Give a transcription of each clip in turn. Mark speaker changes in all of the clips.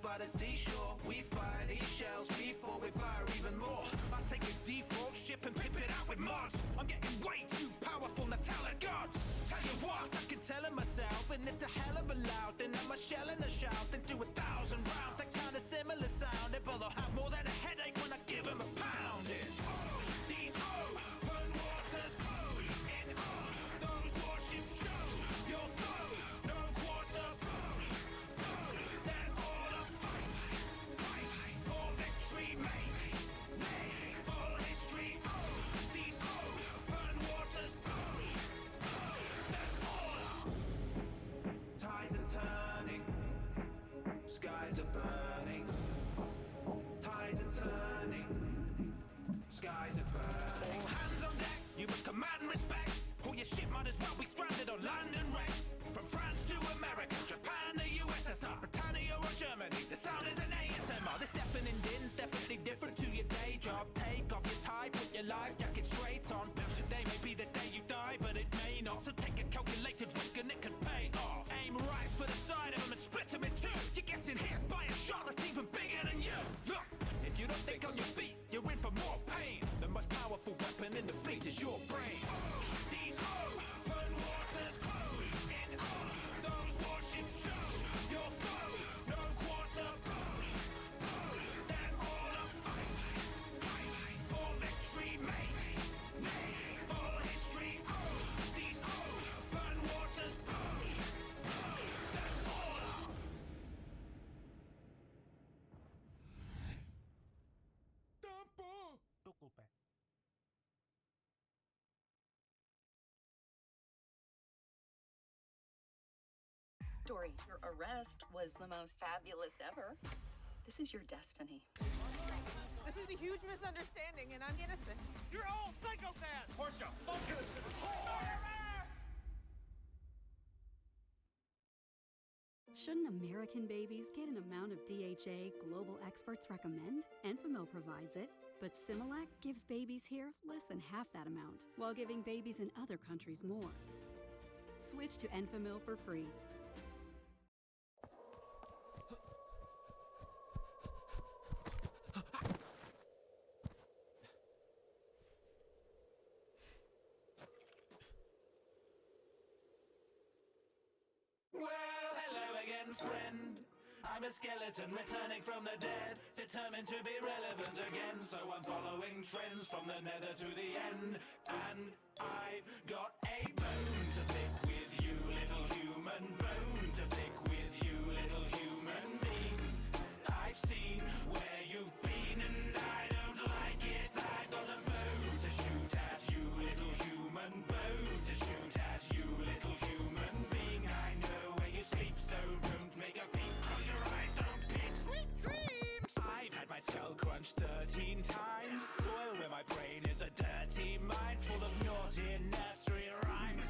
Speaker 1: by the seashore. We fire these shells before we fire even more. I take a default ship and pimp it out with mods. I'm getting way too powerful to tell the gods. Tell you what, I can tell it myself, and it's a hell of a loud. Then I'm a shell and a shout, then do 1,000 rounds. That kind of similar sound. But they'll have more than a headache when I give them a pounding. These open waters close in those warships show your flow. No quarter boat. They're all a fight for victory, mate. Full history. These open waters close. They're all up. Tides are turning. Skies are burning. Tides are turning. Skies are burning. All hands on deck, you must command respect. Or your ship might as well be stranded on London wreck. From France to America, Japan to USSR, Britannia or Germany, the sound is an ASMR. This deafening din's definitely different to your day job. Take off your tie, put your life jacket straight on. Now today may be the day you die, but it may not. So take a calculated risk and it can pay off. Aim right for the side of them and split them in two. You're getting hit by a shot that's even bigger than you. Look, if you don't think on your feet, you're in for more pain. The most powerful weapon in the fleet is your brain. These open waters close in those warships show your foe. No quarter boat. They're all a fight for victory, mate. Full history. These open waters close. They're all up. Danbull. Disculpe.
Speaker 2: Dory, your arrest was the most fabulous ever. This is your destiny.
Speaker 3: This is a huge misunderstanding, and I'm innocent.
Speaker 4: You're all psychopaths! Portia, focus!
Speaker 5: Shouldn't American babies get an amount of DHA global experts recommend? Enfamil provides it, but Similac gives babies here less than half that amount, while giving babies in other countries more. Switch to Enfamil for free.
Speaker 1: Well, hello again, friend. I'm a skeleton returning from the dead, determined to be relevant again. So I'm following trends from the nether to the end. And I've got a bone to pick with you, little human. Bone to pick with you, little human being. I've seen where you've been and I don't like it. I've got a bow to shoot at you, little human. Bow to shoot at you, little human being. I know where you sleep, so don't make a peep. Close your eyes, don't pick. Sweet dreams! I've had my skull crunched 13 times. Soil where my brain is a dirty mind full of naughty nursery rhymes.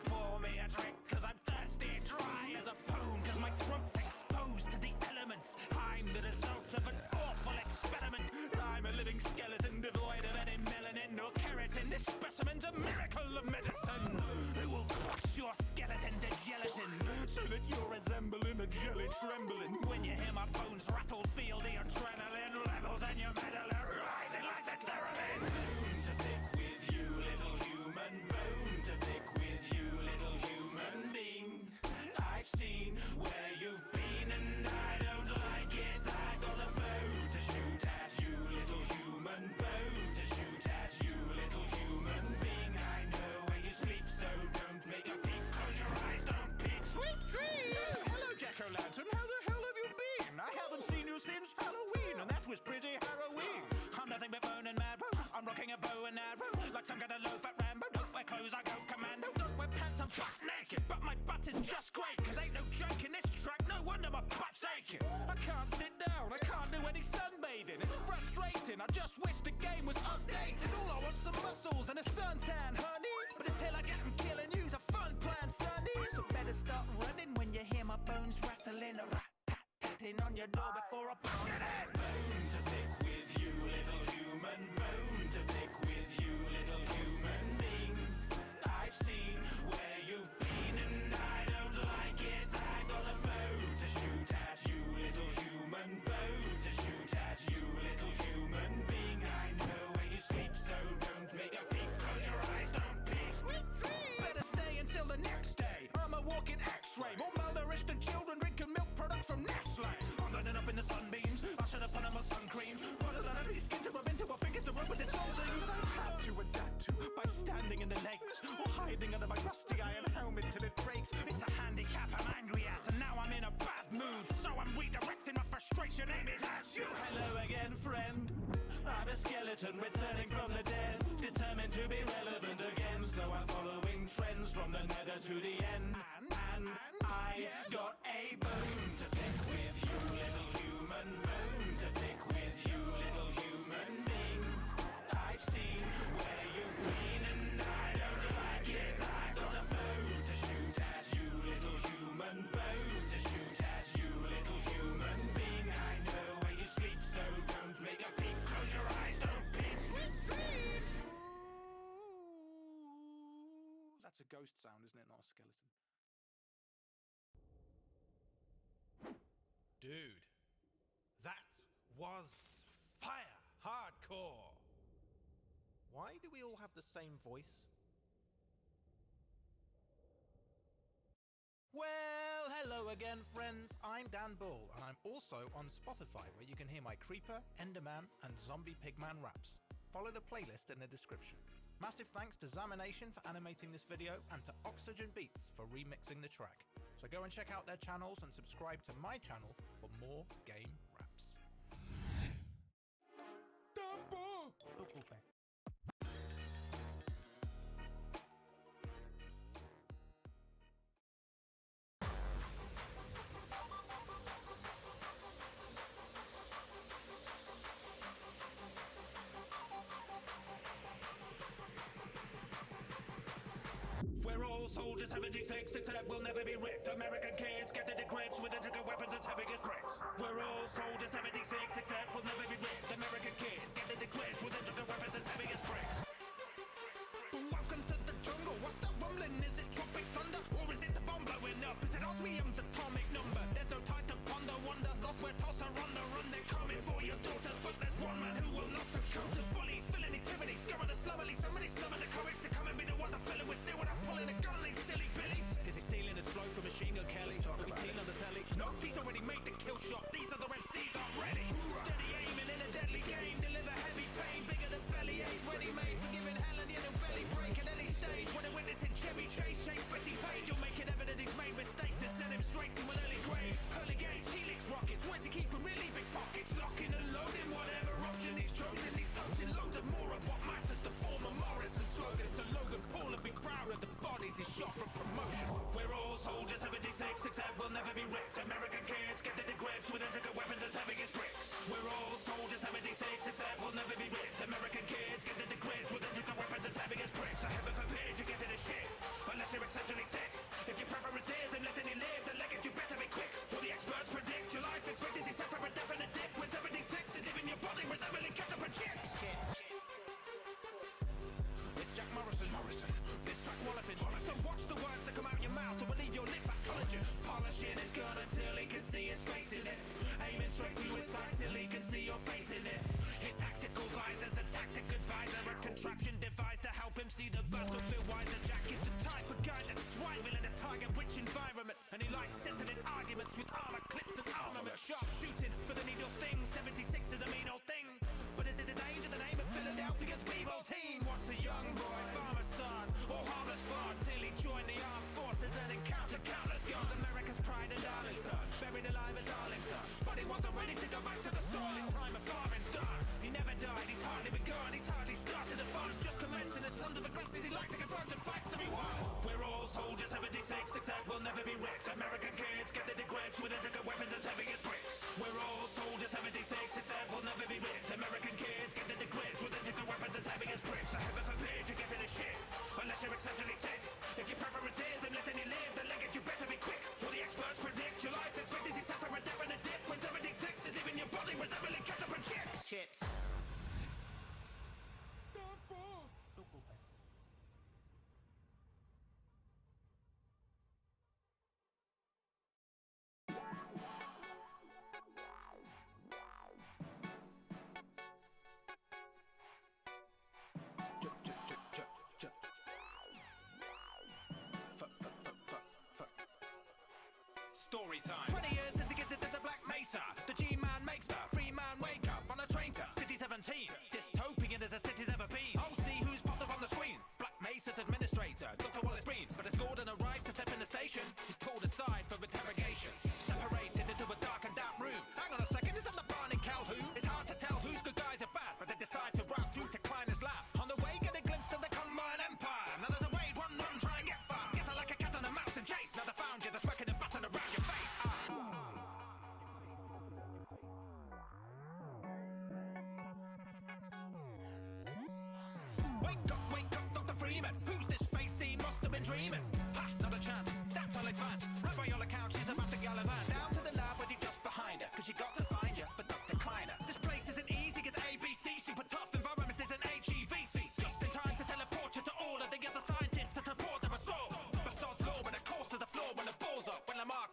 Speaker 1: Pour me a drink, cause I'm thirsty, dry as a bone, cause my throat's exposed to the elements. I'm the result of an awful experiment. I'm a living skeleton devoid of any melanin or keratin. This specimen's a miracle of medicine. It will crush your skeleton to gelatin, so that you're resembling a jelly trembling. When you hear my bones rattle, feel the adrenaline levels in your medulla rising like the theremin. Bone to pick with you, little human. Bone to pick with you, little human being. I've seen where you've been and I don't like it. I've got a bow to shoot at you, little human. Bow to shoot at you, little human being. I know where you sleep, so don't make a peep. Close your eyes, don't peek. Sweet dreams! Hello, Jack-o'-lantern. How the hell have you been? I haven't seen you since Halloween, and that was pretty harrowing. I'm nothing but bone and marrow. I'm rocking a bow and arrow like some kind of low-fat Rambo. Don't wear clothes, I go commando. Don't wear pants, I'm butt naked, but my butt is just great, cause ain't no joke in this track. No wonder my butt's aching. I can't sit down, I can't do any sunbathing. It's frustrating, I just wish the game was updated. All I want's some muscles and a suntan, honey. But until I get them killing you's a fun plan, sonny. So better start running when you hear my bones rattling. Rat-tat-tatting on your door before I push it in. Bone to pick with you, little human. Bone to pick with you, little human being. I've seen where you've been and I don't like it. I've got a bow to shoot at you, little human. skeleton returning from the dead, determined to be relevant again. So I'm following trends from the nether to the end. And I got a bone to pick with you, little human. Bone to pick with you, little human being. I've seen where you've been and I don't like it. I got a bone to shoot at you, little human. Bone to shoot at you, little human being. I know where you sleep, so don't make a peek. Close your eyes, don't peek. Sweet dreams. That's a ghost sound, isn't it? Not a skeleton.
Speaker 4: Dude, that was fire hardcore. Why do we all have the same voice? Well, hello again, friends. I'm Danbull, and I'm also on Spotify, where you can hear my Creeper, Enderman, and Zombie Pigman raps. Follow the playlist in the description. Massive thanks to Zamination for animating this video, and to Oxygen Beats for remixing the track. So go and check out their channels and subscribe to my channel for more game raps. Danbull!
Speaker 1: We're all soldiers 76, except we'll never be ripped. American kids get to the grips with intricate weapons as heavy as bricks. We're all soldiers 76, except we'll never be ripped. American kids get to the grips with intricate weapons as heavy as bricks. Welcome to the jungle. What's that rumbling? Is it tropic thunder? Or is it the bomb blowing up? Is it osmium's atomic number? There's no time to ponder, wonder. Lost where toss are on the run. They're coming for your daughters, but there's one man who will not succumb to bullies, filling activity, scurrying the slumberly. Somebody summon the courage to come and be the one to fill it with steel when I'm pulling a gun on these silly billies. Cause he's stealing his flow from Machine Gun Kelly. That we seen on the telly. Nope, he's already made the kill shot. These other MCs aren't ready. Steady aiming in a deadly game. Deliver heavy pain, bigger than belly ache. Ready made for giving hell and yellow belly break at any stage. When a witness in Chevy Chase, Chase Betty Page, you'll make it evident he's made mistakes and send him straight to an early grave. Early games, helix rockets. Where's he keeping really big pockets? Locking and loading whatever option he's chosen. He's toting loads of more of what matters to former Morrison slogan. So Logan Paul would be proud of the bodies he shot for promotion. We're all soldiers 76, except we'll never be ripped. American kids get to the grips with intricate weapons as heavy as bricks. We're all soldiers 76, except we'll never be ripped. American kids get to the grips with intricate weapons as heavy as bricks. So heaven forbid you get to the shit, unless you're exceptionally thick. If your preference is and letting you live, then legged you better be quick. All the experts predict your life expectancy set for a definite dip. When 76 is leaving your body resembling ketchup and chips. It's Jack Morrison. This track walloping. So watch the words that come out your mouth or believe your lip fat collagen. Polishing his gun until he can see his face in it. Aiming straight to his sights till he can see your face in it. His tactical visor's a tactic advisor, a contraption devised to help him see the battlefield wiser. Jack is the type of guy that's thriving in a target-rich environment, and he likes settling arguments with armor clips and armament. Sharp shooting for the needle sting. 76 is a mean old thing, but is it his age in the name of Philadelphia's b-ball team? What's a young boy, farmer's son, or harmless fun till he joined the armed forces and encountered countless guns. America's pride and darling son, buried alive at Darlington, but he wasn't ready to go back to the soil. His time of farming's done. He never died, he's hardly begun, he's hardly started. The fun's just commencing. There's tons of aggressive he'd like to confront and fight to be won. We're all soldiers 76, except we'll never be ripped. American kids get to the grips with intricate weapons as heavy as bricks. We're all soldiers 76, except we'll never be ripped. American kids get to the grips with intricate weapons as heavy as bricks. So heaven forbid you get to the shit, unless you're exceptionally thick. If your preference is and letting you live, then legged you better be quick. All the experts predict your life expectancy set for a definite dip. When 76 is leaving your body resembling ketchup and chips. Chips. Story time. 20 years since he gets into the Black Mesa. The G-Man makes the free-man wake up on a train to City 17. Dystopian as a city's ever been. Oh, see who's popped up on the screen. Black Mesa's administrator, Dr. Wallace Breen. But as Gordon arrives to step in the station, he's pulled aside for interrogation. Separated into a dark and damp room. Hang on a second, is that the barn in Calhoun? It's hard to tell who's good guys are bad, but they decide to route through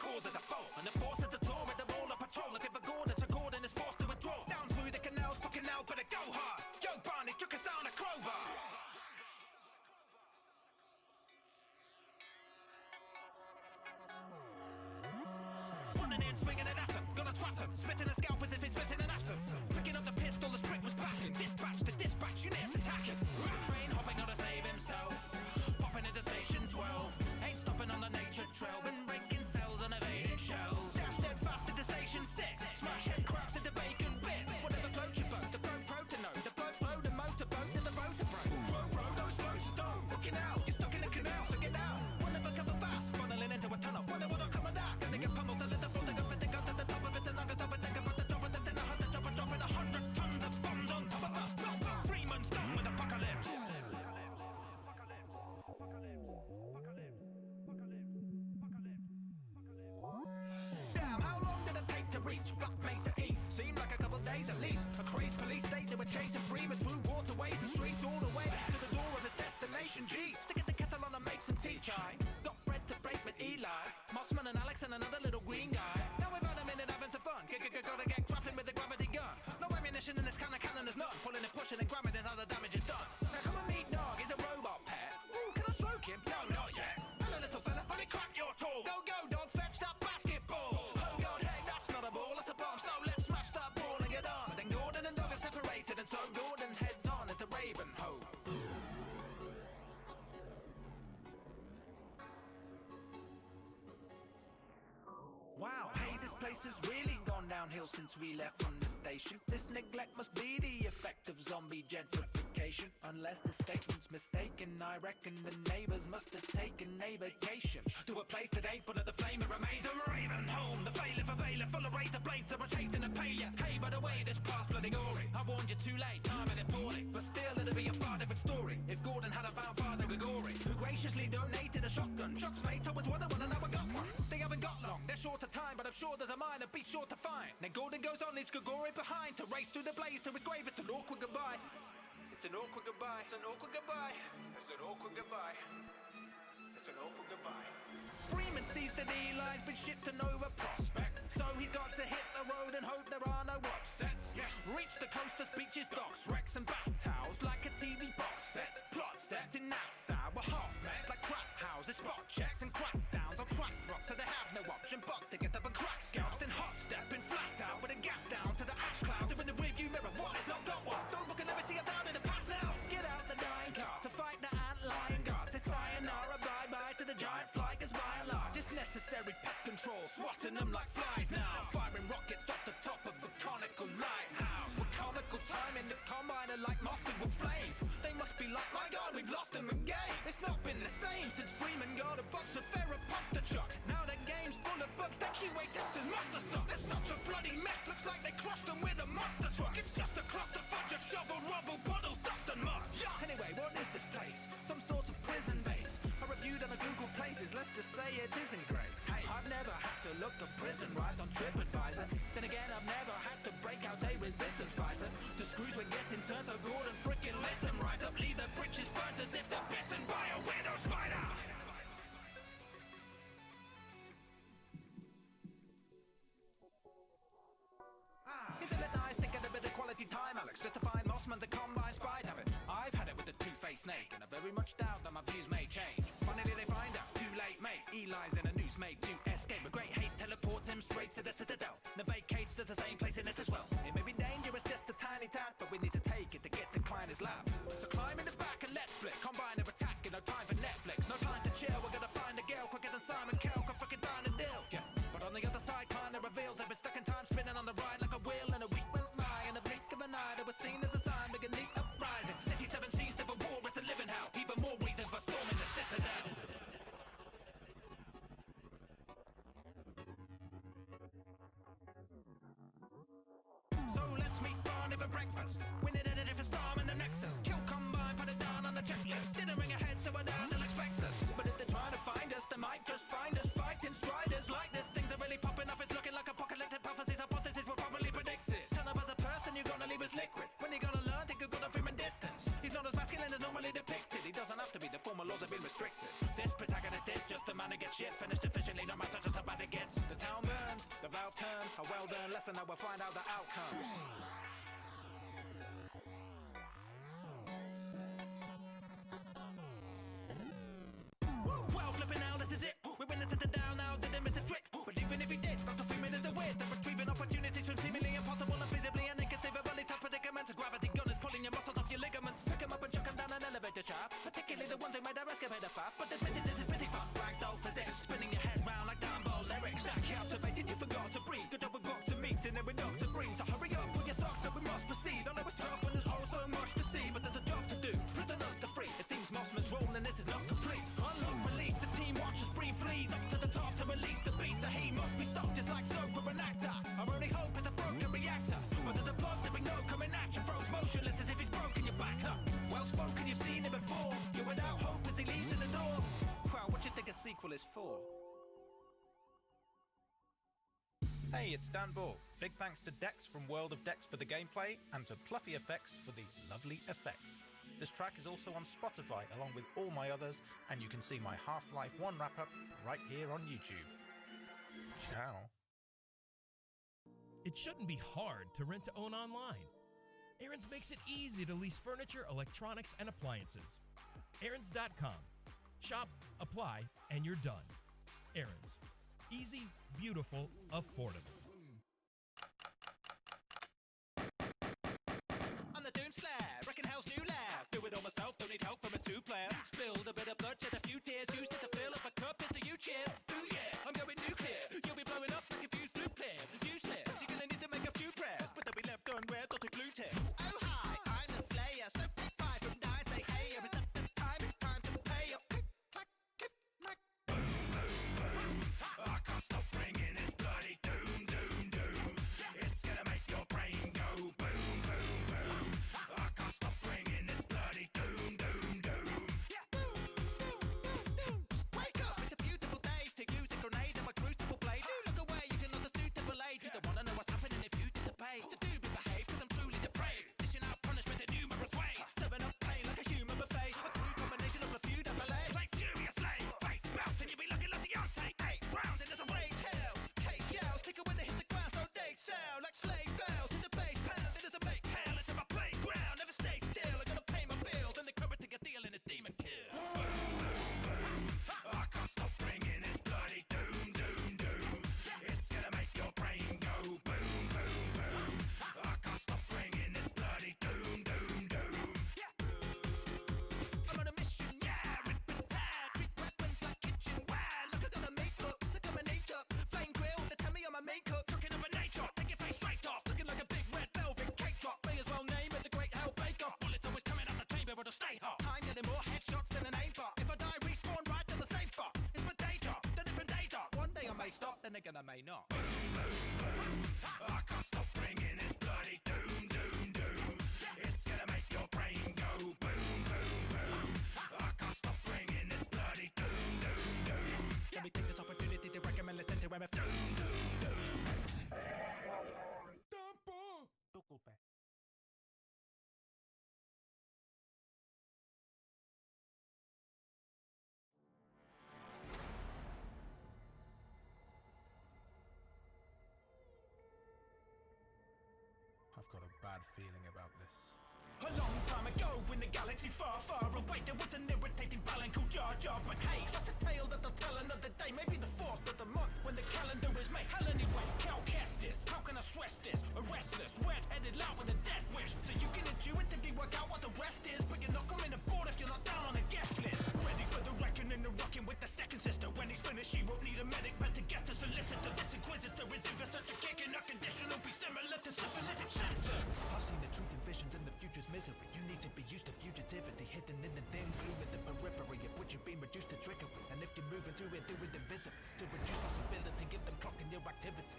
Speaker 4: cause of the fault, and the force of the tour with the ball of patrol. Looking for Gordon, so Gordon is forced to withdraw. Down through the canals, fucking out, better go hard. Yo, Barney took us down a crowbar. Running in, swinging it at him, gonna twat him, spitting a scalp as if he's spitting an atom. Picking up the pistol, the prick was backing. Dispatch to dispatch, units attacking. Train hopping on to save himself. Popping into station 12. Ain't stopping on the nature trail. Been breaking cells and evading shells. Dash dead fast into station 6. Smash head crabs into bacon bits. Whatever floats your boat. The boat pro to know. The boat load a motorboat to the rotor broke. Row those floats don't. Looking out. You're stuck in the canal, so get out. One of a cover fast. Funneling into a tunnel. Wonder what'll come of that. Gonna get pummeled to let the float take off. Fit the gun to the top of it. And I'm gonna stop it. Think about the drop of it. Then I had to drop it. Dropping 100 tons of bombs on top of us. Freeman's done with apocalypse. Damn, how long did it take to reach Black Mesa East? Seemed like a couple days at least. A crazed police state they were chasing Freeman through waterways and streets all the way to the door of his destination. Geez, to get the kettle on and make some tea chai. Got bread to break with Eli, Mossman and Alex and another little green guy. Now we've had a minute having some fun. Gotta get grappling with the gravity gun. No ammunition in this kind of cannon, there's none. Pulling and pushing and grabbing, there's how the damage is done. Now come and meet Nog, he's a robot pet. Ooh, can I stroke him? No, not yet. Hello, little fella, only crack your tall. Go, go, dog, fetch that basketball. Oh God, hey, that's not a ball, that's a bomb. So let's smash that ball and get on. Then Gordon and Dog are separated, and so Gordon heads on into Ravenhoe. Wow, hey, this place has really gone downhill since we left from the station. This neglect must be the effect of zombie gentrification. Unless the statement's mistaken, I reckon the neighbors must have taken a vacation to a place that ain't full of the flame. It remains a raven home, the failure for failure, full of razor blades that were chasing and pay you. Hey, by the way, this past bloody gory. I warned you too late, timing it poorly. But still, it'll be a far different story if Gordon had found Father Gregory, who graciously donated a shotgun. Shots made towards one and now I got one. They haven't got long, they're short of time, but I'm sure there's a mine I'd be sure to find. Then Gordon goes on, leaves Gregory behind to race through the blaze to his grave. It's an awkward goodbye. It's an awkward goodbye. It's an awkward goodbye. It's an awkward goodbye. It's an awkward goodbye. Freeman sees that Eli's been shipped to Nova Prospect, so he's got to hit the road and hope there are no upsets. Yeah. Reach the coasters, beaches, docks, wrecks and bath towels like a TV box set. Plot sets in Nassau were hot mess like crap houses, spot checks and crackdowns on crack rocks, so they have no option but to get up and crack scalps. Then hot stepping flat out with a gas down to the ash cloud. In the rearview mirror, what? It's not got one. Don't book an everything down in the past now. Get out the dying car to fight the ant-lion guards. Say sayonara, bye-bye to the giant fly, cause by and large it's necessary pest control, swatting them like flies now. Firing rockets off the top of a conical lighthouse. With comical time in the combine and like mustard will flame. They must be like, my God, we've lost them again. It's not been the same since Freeman got a box of Ferroposter chuck. Now the game's full of bugs, their QA testers must have sucked. There's such a bloody mess, looks like they crushed them with a monster truck. It's just a cluster fudge of shoveled rubble, puddles, dust and mud. Yeah. Anyway, what is this place? Some sort of prison base. I reviewed on a Google Places, let's just say it isn't great. Hey, I've never had to look at prison rides on TripAdvisor. Then again, I've never had to break out a resistance fighter. The screws were getting turned, so Gordon frickin' lit them right up. Leave the britches burnt as if they're bitten by a widow spider. Isn't it nice to get a bit of quality time, Alex, just to find Mossman the Combine spy habit? I've had it with the two-faced snake, and I very much doubt that my views may change. Finally they find out, too late mate, Eli's in a noose made to escape. With great haste teleports him straight to the Citadel, then vacates to the same place in it as well. It may be dangerous, just a tiny tad, but we need to take it to get to Kleiner's lab. So climb in the back and let's flick, Combine their attack, no time for Netflix. No time to chill, we're gonna find a girl quicker than Simon Cowell can fucking dine a deal. Yeah. But on the other side, Kleiner reveals they've been stuck in time, spinning on the ride like a wheel. And a week went by, in a blink of an eye, they were seen as a sign, beginning uprising. City 17, civil war, it's a living hell. Even more reason for storming the Citadel. So let's meet Barney for breakfast. Winning at a different storm in the Nexus. Kill Combine, put it down on the checklist. Didn't ring ahead, so we're down, they'll expect us. But if they're trying to find us, they might just find us fighting striders like this. Things are really popping off, it's looking like apocalyptic prophecies. Hypotheses were probably predicted. Turn up as a person, you're gonna leave us liquid. When you're gonna learn, think you're gonna from a distance. He's not as masculine as normally depicted. He doesn't have to be, the formal laws have been restricted. This protagonist is just a man who gets shit finished efficiently, no matter just how bad it gets. A well-learned lesson, now we'll find out the outcomes. Well, flipping out, this is it. We're in the center down now, didn't miss a trick. But even if he did, Dr. Freeman is a wit. They're retrieving opportunities from seemingly impossible and visibly and inconceivably tough predicaments. Gravity gun is pulling your muscles off your ligaments. Pick 'em up and chuck 'em down an elevator shaft. Particularly the ones who made our excavator fat. But this is pretty fun. Ragdoll physics, spinning your head round like Danbull lyrics. That captivated, you forgot to breathe. Good job we got to meet and then we got to breathe. So hurry up, put your socks up, we must proceed. I know it's tough when there's oh so much to see, but there's a job to do. Prisoners to free. It seems Mossman's role and this is not complete. Unlock, release, the team watches breathe, flees up to the top to release the beast. So he must be stopped just like soap for an actor. Our only hope is a broken reactor. But there's a plug that we know coming at you. Froze motionless as if he's broken your back up. Well spoken, you've seen it before. You're without hope as he leads to the door. Wow, what do you think a sequel is for? Hey, it's Danbull. Big thanks to Dex from World of Dex for the gameplay and to Pluffy Effects for the lovely effects. This track is also on Spotify along with all my others, and you can see my Half-Life 1 wrap-up right here on YouTube. Ciao.
Speaker 6: It shouldn't be hard to rent to own online. Aaron's makes it easy to lease furniture, electronics, and appliances. Aaron's.com. Shop, apply, and you're done. Aaron's. Easy, beautiful, affordable.
Speaker 4: I'm the Doom Slayer, wrecking hell's new lair. Do it all myself, don't need help from a two-player. Spilled a bit of blood, shed a few tears. Used it to fill up a cup, it's to you cheers. Ooh yeah, I'm going nuclear. You'll be blowing up like a fused flute clear. Useless, you're gonna need to make a few prayers, but they'll be left unread, not a glue tip. Oh hi, I'm the Slayer. So pick 5 from 9, say hey, it's not the time, it's time to pay up. Click, clack, click, clack.
Speaker 1: I can't stop bringing this bloody doom, doom, doom. It's gonna make your brain go boom, boom, boom. I can't stop bringing this bloody doom, doom, doom.
Speaker 4: Wake up, it's a beautiful day to use a grenade and my crucible blade. Do look away, you can understand the age. You don't wanna know what's happening if you dissipate. So do be behave, cause I'm truly depraved. Dishing out punishment in numerous ways. Serving up pain like a human buffet. A true combination of a few double A.
Speaker 1: Like furiously, face melt, and you'll be looking like the outtake. 8 rounds and there's a raise hell.
Speaker 4: Case shells, tickle when they hit the ground, so they sound like slave bells. Hit the bass pound, it doesn't make hell into my playground. Never stay still, I gotta pay my bills. And the currency you're dealing is demon kill.
Speaker 1: I can't stop bringing this bloody doom, doom, doom. It's gonna make your brain go boom, boom, boom. I can't stop bringing this bloody doom, doom, doom.
Speaker 4: I'm on a mission, yeah, rip and tear. Treat weapons like kitchenware. Look, I'm gonna make up, to come and eat up. Flame grill, they tell me I'm a main cook. Cooking up a nature, take your face straight off. Looking like a big red velvet cake drop. May as well name it the Great Hell Bake Off. Bullets always coming out the chamber, it'll stay hot. I'm getting more headshots than an aim for. If I die, respawn right to the same spot. It's my day job, the different day job. One day I may stop, then again I may not.
Speaker 1: I can't stop bringing this bloody doom, doom, doom. It's gonna make your brain go boom, boom, boom. I can't stop bringing this bloody doom, doom, doom.
Speaker 4: Let me take this opportunity to recommend listening to MF.
Speaker 1: Doom, doom, doom.
Speaker 4: Disculpe. I've got a bad feeling about this. A long time ago, in the galaxy far, far away, there was an irritating balance called Jar Jar. But hey, that's a tale that I'll tell another day. Maybe the 4th of the month when the calendar is made. Hell anyway, how Kestis? How can I stress this? A restless, red-headed lout with a death wish. So you can intuitively work out what the rest is, but you're not coming aboard if you're not down on the guest list. Ready for the reckoning and rocking with the second sister. When he's finished, she won't need a medic, but to get the solicitor. This inquisitor is in for such a kick in a condition will be similar to syphilitic symptom. I've seen the truth and visions in the future's misery. You need to be used to fugitivity, hidden in the dim gloom in the periphery of which you've been reduced to trickery. And if you're moving through it, do it invisible to reduce possibility, give them clocking your activity.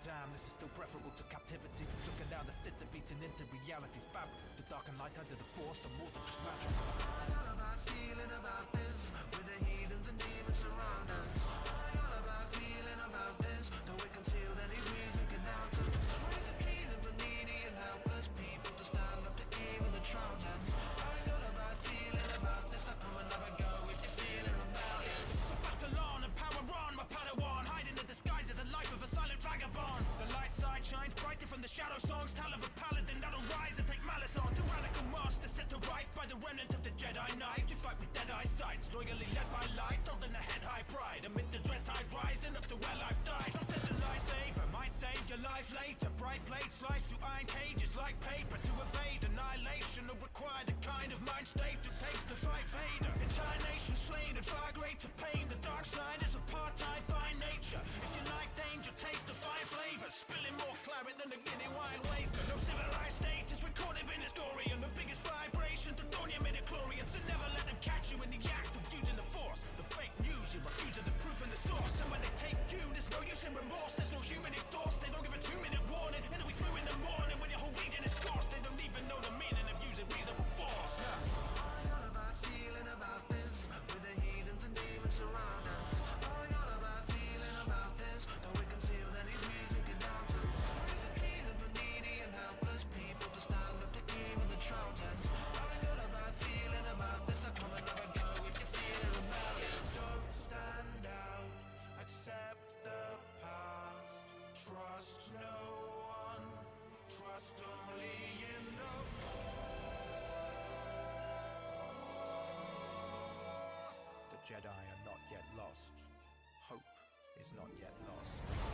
Speaker 4: Damn, this is still preferable to captivity. Looking down the sit that beating into reality's fabric. The dark and light under the force are more than just magic. I got a bad feeling about this, with the heathens and demons around us. I got a bad feeling about this, though it concealed any reason can doubt us. Raise a treason for needy and helpless people to stand up to evil and Trojans. I got a bad feeling about this, now come and have a go if you're feeling rebellious. So battle on and power on, my Padawan, hiding the disguise of the life of a silent vagabond. The light
Speaker 1: shadow songs tell of a paladin that'll rise and take malice on. Tyrannical master set to right by the remnant of the Jedi Knight. To fight with dead eyesights, loyally led by light, holding a head high pride. Amid the dread tide rising up to where life dies. I said the lightsaber might save your life later. Bright blades slice through iron cages like paper. To evade annihilation will require the kind of mind state that takes to fight Vader. Entire nation slain and far greater pain. The dark side is apartheid by nature. If you like danger, taste the fine flavors. Spilling more claret than a guinea wine wafer. No civilized state is recorded in its glory. And the biggest vibration to dawn your midichlorians. So never let them catch you in the act of using the force. The fake news, you refuse the proof and the source. And when they take you, there's no use in remorse. There's no human exhaust. They don't give a 2-minute warning. It'll be through in the morning when your whole reading is scorched. They don't even know the meaning of using reasonable force.
Speaker 7: I got a bad feeling about this, with the heathens and demons around us. I got a bad feeling about this, though we concealed any reason get down to. It's a treason for needy and helpless people to stand up to evil the Trojans. I got a bad feeling about this, now come and have a go if you're feeling rebellious. Don't stand out, accept the past, trust no one, trust only in the
Speaker 4: The Jedi are not yet lost. Hope is not yet lost.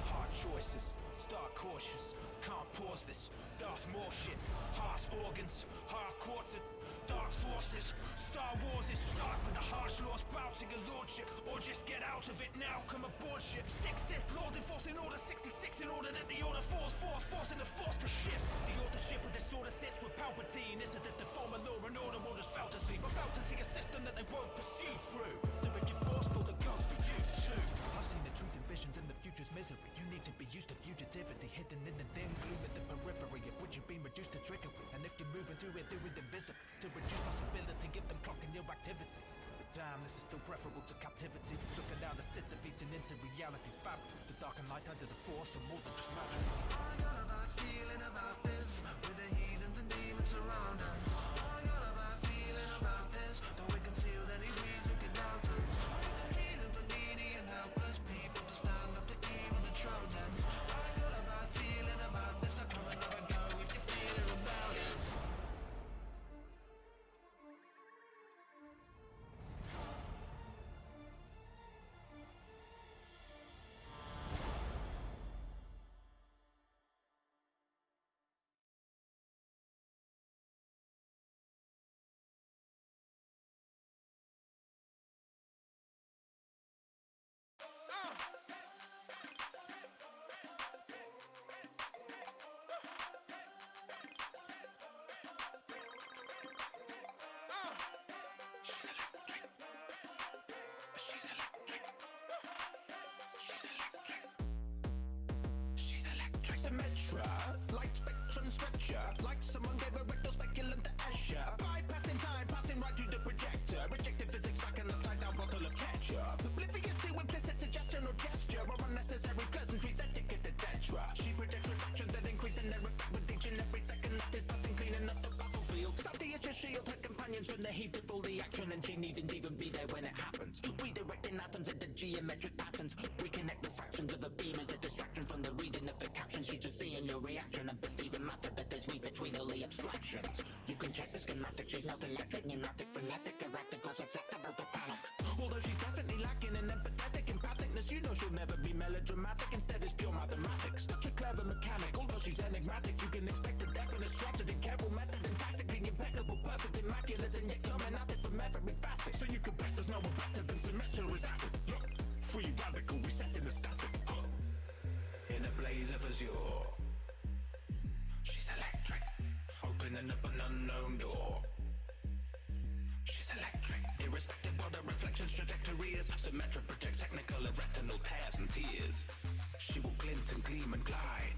Speaker 4: Hard choices, start cautious. Can't pause this. Darth Maul shit. Harsh organs, hard quartered. Dark forces. Star Wars is stark with the harsh laws bouncing a lordship. Or just get out of it now, come aboard ship. 6 Sith Lord enforcing order 66 in order that the order falls forth, forcing the force to shift. The authorship of this order sits with Palpatine. Is it that the former law and order will just fail to see? But fail to see a system that they won't pursue through. So if you're forceful, the goes for you too. I've seen the truth and visions and the future's misery. You need to be used to fugitivity, hidden in the dim gloom at the periphery of which you've been reduced to trickery. And if you're moving through it, do it invisible. To reduce possibility, give them clock in your activity. Damn, this is still preferable to captivity. Looking down the Sith that beating into reality's fabric. The dark and light under the force are more than just magic.
Speaker 7: I got a bad feeling about this, with the heathens and demons around us. I got a bad feeling about this, though we concealed any reason get down to. It's a treason for needy and helpless people to stand up to evil the Trojans. I got a bad feeling about this, now come and have a go if you're feeling rebellious.
Speaker 1: Symmetra, light spectrum stretcher, like someone gave a rectal speculum to Escher. Bypassing time, passing right through the projector. Rejected physics like an upside down bottle of ketchup. Oblivious to implicit suggestion or gesture, or unnecessary pleasantries etiquette, etc. She projects reflections that increase in their effect with each and every second that is passing, cleaning up the battlefield. Stop the itch, shield her companions from the heat of all the action, and she needn't even be there when it happens. Redirecting atoms into geometric patterns. Reconnect the fractions of the beam as a distraction from the reading of the caption. She's just seeing your reaction and perceiving matter, but there's we between all the abstractions. You can check the schematic, she's not electric, pneumatic, frenetic, erratic, or susceptible to panic. Although she's definitely lacking in empathetic empathicness, you know she'll never be melodramatic, instead it's pure mathematics. Such a clever mechanic, although she's enigmatic, you can expect a definite structured and careful method, and tactically impeccable, perfect, immaculate, and yet coming at it from every facet. So you can bet there's no one better than Symmetra is at it. Look, free radical, resetting the static. In a blaze of azure, she's electric, opening up an unknown door. She's electric, irrespective of the reflection's trajectory is. Symmetra projects technical and retinal tears and tears. She will glint and gleam and glide.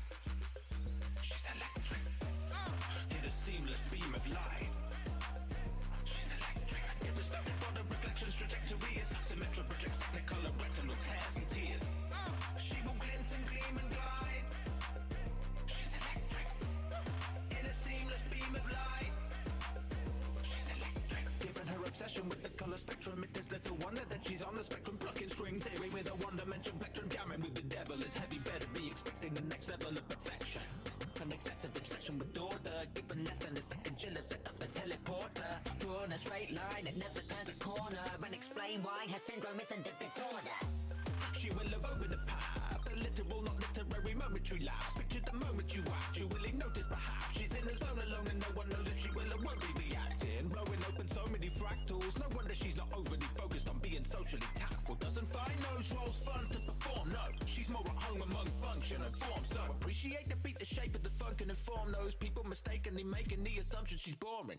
Speaker 1: She's electric, hit a seamless beam of light. She's electric, irrespective of the reflection's trajectory is. Symmetra projects technical and retinal tears and tears. She will glint and gleam and glide. She's electric, in a seamless beam of light. She's electric. Given her obsession with the color spectrum, it is little wonder that she's on the spectrum, plucking string theory with a one-dimension plectrum, jamming with the devil is heavy. Better be expecting the next level
Speaker 8: why her syndrome isn't a disorder.
Speaker 1: She will live over the path, the literal, not literary momentary laughs. Picture the moment you watch, you will notice perhaps she's in the zone alone and no one knows if she will or won't be reacting. Blowing open so many fractals, no wonder she's not overly focused on being socially tactful. Doesn't find those roles fun to perform, no. She's more at home among function and form. So appreciate the beat, the shape of the funk and inform those people mistakenly making the assumption she's boring.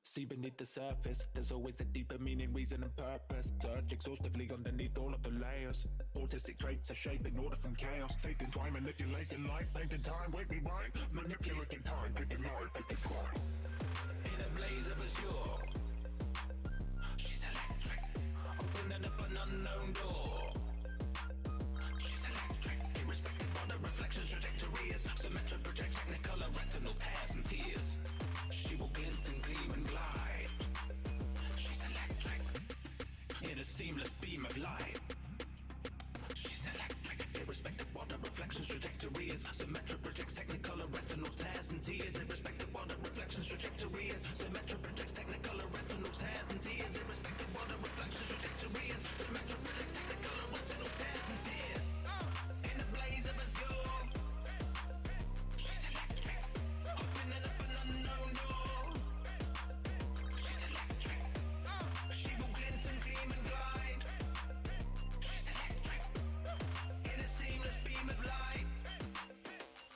Speaker 1: See beneath the surface, there's always a deeper meaning, reason and purpose. Search exhaustively underneath all of the layers. Autistic traits are shaping order from chaos. Taking time, manipulating light, painting time, wake me right. Manipulating time, painting light, painting time. In a blaze of azure, she's electric, opening up an unknown door. She's electric, irrespective of the reflections, trajectories. Symmetric projects technicolor retinal tears and tears. She will glint and gleam and glide. She's electric, in a seamless beam of light. She's electric, irrespective of the reflections, trajectories. Symmetric projects technicolor retinal tears and tears. Irrespective of the reflections, trajectories. Symmetric projects technicolor retinal tears and tears. Irrespective of the reflections, trajectories. Symmetric projects technicolor retinal tears and tears. In a blaze of azure, she's electric, opening up an unknown door. She's electric, she will glint and gleam and glide. She's electric, in a seamless beam of light.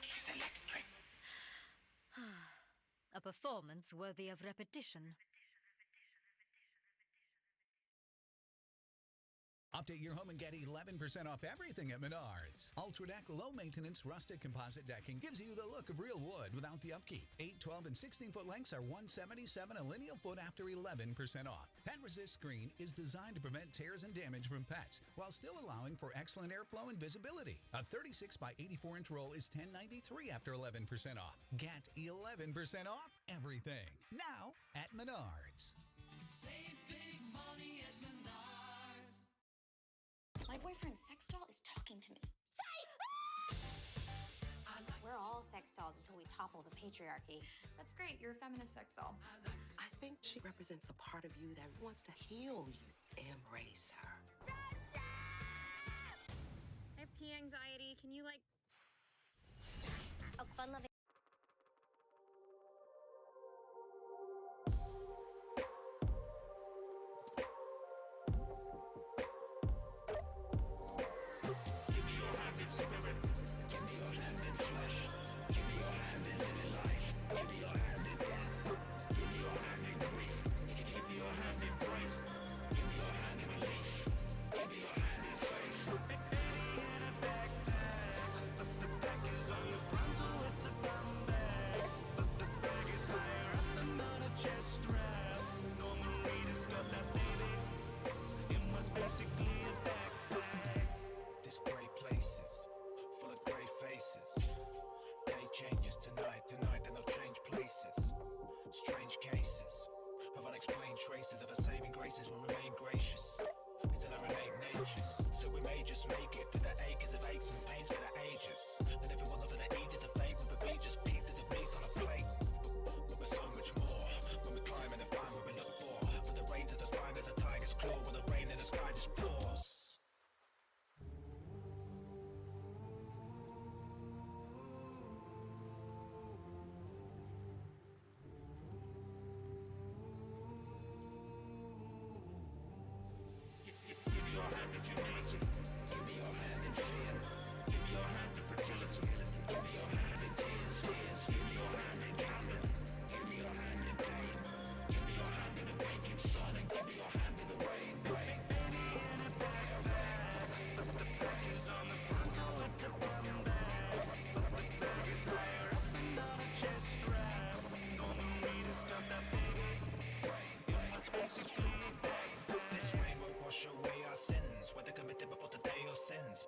Speaker 1: She's electric.
Speaker 8: A performance worthy of repetition.
Speaker 9: Update your home and get 11% off everything at Menards. Ultradeck low-maintenance rustic composite decking gives you the look of real wood without the upkeep. 8, 12, and 16-foot lengths are $177 a lineal foot after 11% off. Pet Resist screen is designed to prevent tears and damage from pets while still allowing for excellent airflow and visibility. A 36 by 84-inch roll is $10.93 after 11% off. Get 11% off everything now at Menards.
Speaker 1: Save big money at Menards.
Speaker 10: My boyfriend's sex doll is talking to me.
Speaker 11: We're all sex dolls until we topple the patriarchy.
Speaker 10: That's great. You're a feminist sex doll.
Speaker 12: I think she represents a part of you that wants to heal you. Embrace her.
Speaker 11: I have pee anxiety. Can you, like... Oh, fun-loving...
Speaker 1: Tonight then they'll change places. Strange cases of unexplained traces of her saving graces will remain gracious. It's in our innate natures, so we may just make it through the acres of aches and pains for the ages. And if it wasn't for the ages of fate, we would be just pieces of meat on a plate. But we're so much more when we climb and find what we look for. For the rains of the spine, there's a tiger's claw, where the rain in the sky just pours.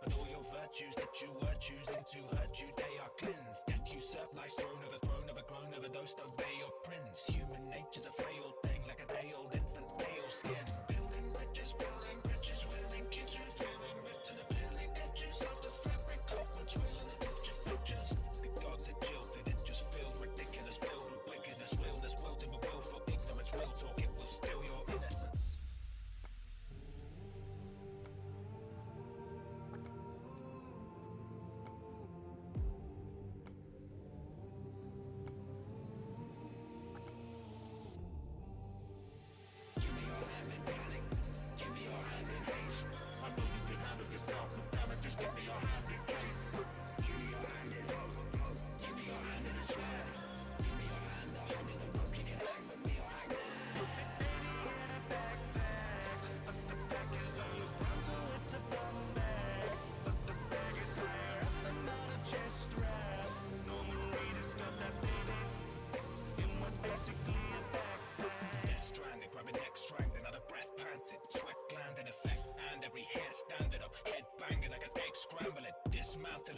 Speaker 1: But all your virtues that you were choosing to hurt you, they are cleansed. Death usurp life's throne, overthrown, overgrown, overdosed, obey your prince. Human nature's a frail thing, like a day-old infant, pale skin. Building bridges, willing kitchens, feeling ripped to the peeling edges of the fabric of what's real in the picture pictures. The gods are jilted, it just feels ridiculous, filled with wickedness, realness, wilted with willful ignorance, real talk, it will steal your innocence.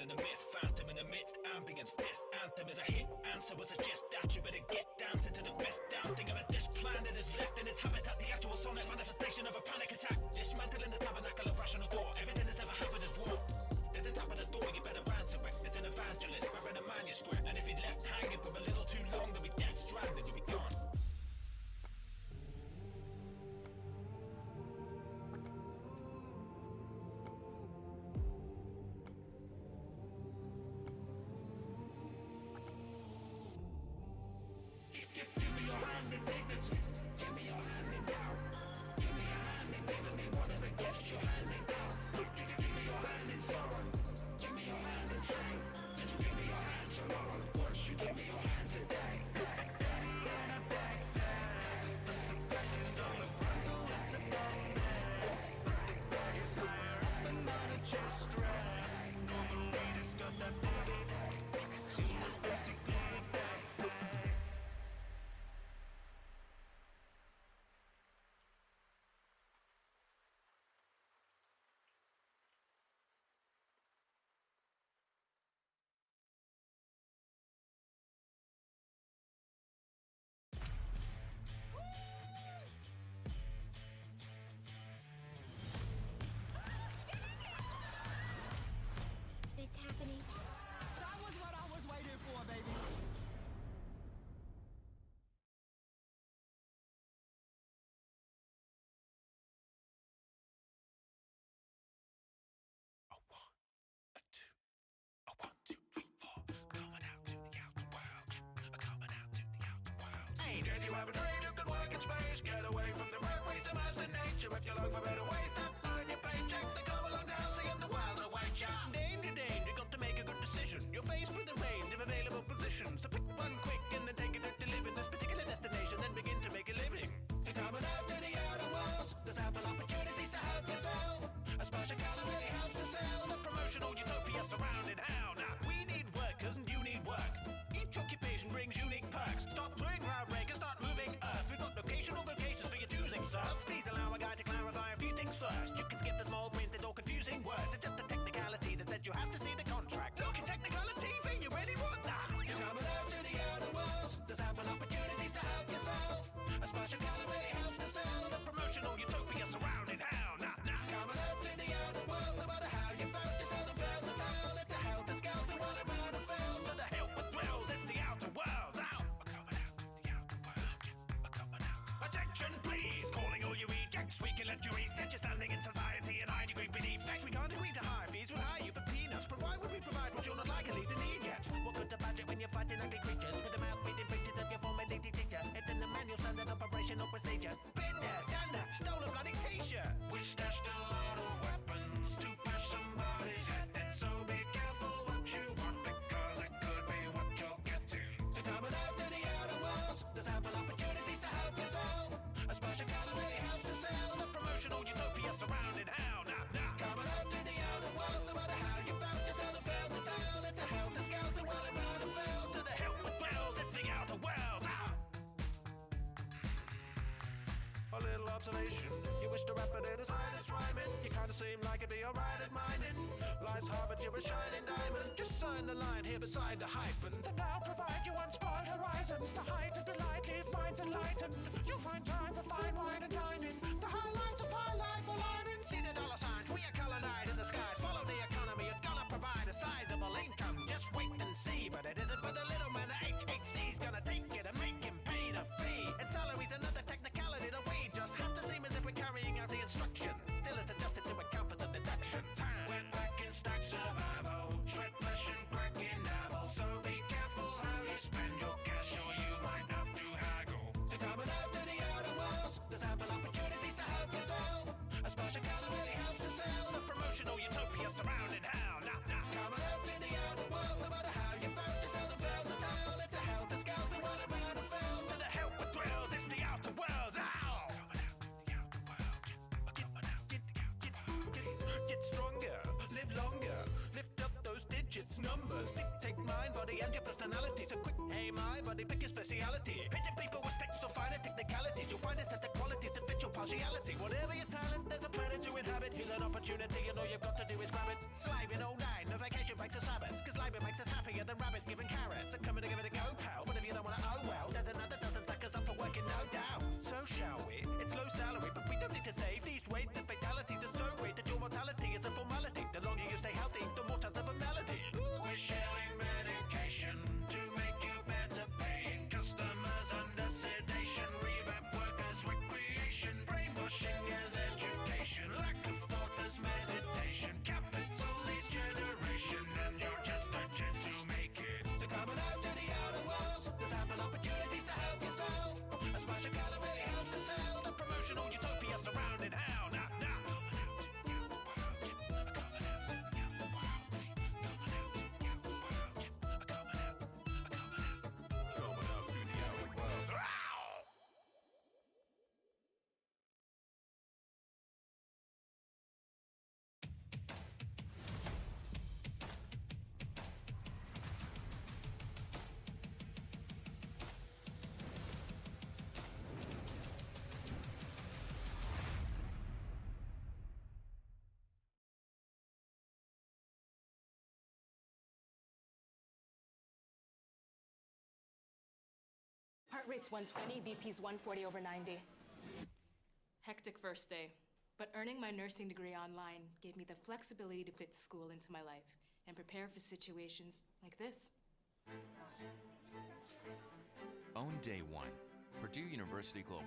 Speaker 1: in the myth, phantom in the midst, ambience. This anthem is a hit answer, will suggest that you better get dancing to the best damn thing about this planet is left in its habitat. The actual sonic manifestation of a panic attack, dismantling the tabernacle of rational thought. Everything that's ever happened is war. There's a tap at the door, you better answer it. It's an evangelist wearing a manuscript, and if he's left hanging for a little too long, then we death stranded, you'll be gone. Give me your hand in dignity. Give me your hand in doubt. Give me your hand in giving me whatever gift you're handing down. Give me your hand in sorrow. Give me your hand in strength. And you give me your hand tomorrow. Once you give me your hand today. It's on the frontal, it's a back. It's higher up and not a chest strap. Normally it's got that baby. It was basically a backpack.
Speaker 11: It's happening.
Speaker 13: That was what I was waiting for, baby.
Speaker 1: A one, a two, a 1, 2, 3, 4. Coming out to the outer world. Coming out to the outer world. Hey, did you have a dream you could work in space? Get away from the rat race and master nature. If you look for better ways, stop earn your paycheck. Then come along now, seeing the world awaits ya. Danger, danger, got to make a good decision. You're faced with a range of available positions. So pick one quick and then take it to live in this particular destination. Then begin to make a living. So coming out to the outer worlds, there's ample opportunities to help yourself. A special color really helps to sell. The promotional utopia surrounding hell. Now we need workers and you need work. Each occupation brings unique perks. Stop doing groundbreakers, start moving earth. We've got locational vocations for your choosing, sir. Please allow a guy to clarify a few things first. You can skip the small printed or confusing words. It's just the technicality that said you have to see the contract. Look at technicality TV, you really want that? You're coming out to the outer worlds. There's ample opportunities to help yourself. A special color really helps to sell. The promotional utopia surrounding hell. Now, coming out to the outer world. No matter how you found yourself and failed to tell. It's a helter-skelter all around and fell. To the help with dwells, it's the outer world. Out. Coming out to the outer world. Coming out. Attention, please. Calling all you rejects. We can let you reset your standing in society and high degree beneath. Fact, we can't agree to higher fees. We'll hire you for peanuts. But why would we provide what you're not likely to need yet? What good to budget when you're fighting ugly creatures with the mouth-breathing features of your former DT teacher? It's in the manual standard operational procedure. Been there, done that, stole a bloody t-shirt. We stashed a lot of weapons to bash somebody's head. And so be careful what you want, because it could be what you'll get to. So coming out to the outer worlds, there's ample opportunities to help yourself. A special color really helps to sell. The promotional utopia surrounding hell. Now, coming out to the outer world. No matter how you found yourself and failed to tell. It's a helter-skelter while around and fell. To the help with dwells, it's the outer world. A little observation. You wish to rap it in a side that's rhyming. You kinda seem like it'd be alright at mining. Life's hard, but you're a shining diamond. Just sign the line here beside the hyphen.
Speaker 14: That now provide you unspoiled horizons. The height of delight, leave minds enlightened. You'll find time for fine wine and dining. The highlights of high life aligning.
Speaker 1: See the dollar signs, we are colonized in the skies. Follow the economy, it's gonna provide a sizable income. Just wait and see, but it isn't for the little man. The HHC's gonna take it and make him pay the fee. And salary's another technicality that we just have to seem as if we're carrying out the instruction. Still it's adjusted to account for some deductions. We're packing stacks of ammo, shred flesh and cracking ammo. So be careful how you spend your cash or you might have to haggle. So coming out to the outer worlds, there's ample opportunities to help yourself. A special color really helps to sell. The promotional utopia surrounding hell. Now, coming out to the outer world. No matter how you found yourself and failed to tell. It's a helter-skelter all around and fell. To the help with dwells, it's the outer world. Ow! Coming out to the outer world. Get stronger, live longer. Lift up those digits,
Speaker 4: numbers dictate mind, body, and your personality. So quick, hey my body, pick your speciality. Hitting people with sticks or finer technicalities. You'll find a set of qualities to fit your partiality. Whatever your talent, there's a planet to inhabit. Here's an opportunity, and all you've got to do is grab it. Sliving all night, no vacation breaks or Sabbaths. Cause life makes us happier than rabbits giving carrots. So come in and give it a go, pal. But if you don't wanna, oh well, there's another dozen suckers up for working, no doubt. So shall we? It's low salary, but we don't need to save these weight. The fatalities are so great that your mortality is a formality. The longer you stay healthy, the more chance of a melody. We're sharing medication to make you better paying customers under sedation. Revamp workers' recreation. Brainwashing as education. Lack of thought as meditation. Capital leads generation, and you're just a jet to make it. So come on out to the outer world. There's ample opportunities to help yourself. A splash of colour really helps to sell the promotional utopia surrounding hell. Now.
Speaker 15: Heart rate's 120, BP's 140/90. Hectic first day, but earning my nursing degree online gave me the flexibility to fit school into my life and prepare for situations like this.
Speaker 16: Own Day One, Purdue University Global.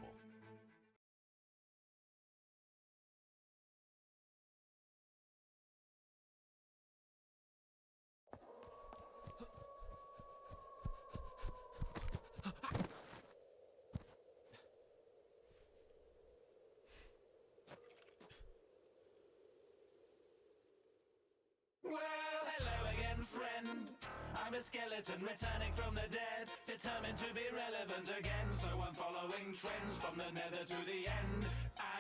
Speaker 1: Well, hello again, friend. I'm a skeleton returning from the dead, determined to be relevant again. So I'm following trends from the nether to the end.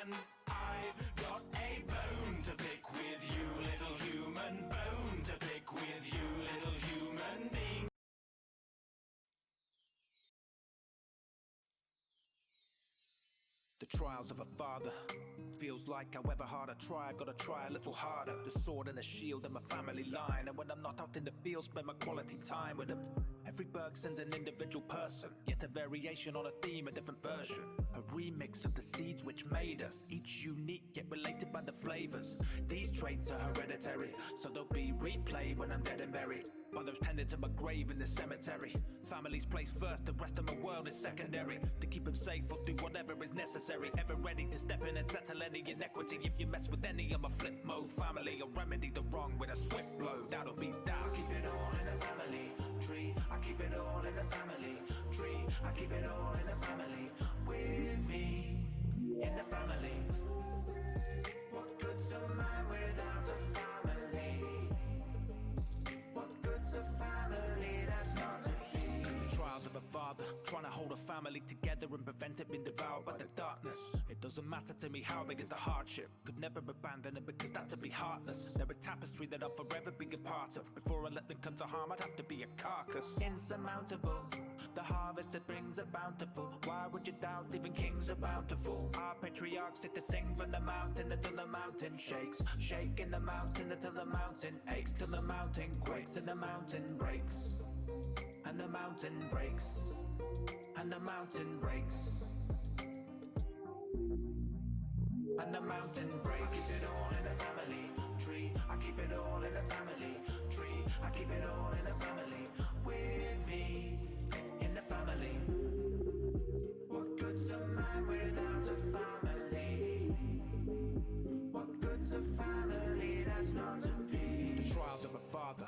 Speaker 1: And I've got a bone to pick with you, little human. Bone to pick with you, little human being.
Speaker 4: The trials of a father. Feels like however hard I try, I've gotta try a little harder. The sword and the shield and my family line. And when I'm not out in the field, spend my quality time with them. Every burg sends an individual person, yet a variation on a theme, a different version. A remix of the seeds which made us, each unique yet related by the flavors. These traits are hereditary, so they'll be replayed when I'm dead and buried. While those tended to my grave in the cemetery. Family's place first, the rest of my world is secondary. To keep them safe, I'll do whatever is necessary. Ever ready to step in and settle any inequity. If you mess with any of my flip mode family, I'll remedy the wrong with a swift blow. That'll be that. I keep it all in the family tree. I keep it all in the family tree. I keep it all in the family with me. In the family. What good's a man without a family? What good's a family that's not a me? The trials of a father, trying to hold a family together and prevent it being devoured by the darkness. It doesn't matter to me how big is the hardship. Could never abandon it because that'd be heartless. They're a tapestry that I'll forever be a part of. Before I let them come to harm, I'd have to be a carcass. Insurmountable, the harvest that brings a bountiful. Why would you doubt even kings are bountiful? Our patriarchs sit to sing from the mountain until the mountain shakes. Shaking the mountain until the mountain aches. Till the mountain quakes and the mountain breaks. And the mountain breaks. And the mountain breaks. And the mountain breaks. I keep it all in the family tree. I keep it all in the family tree. I keep it all in the family with me. In the family. What good's a man without a family? What good's a family that's not to be? The trials of a father.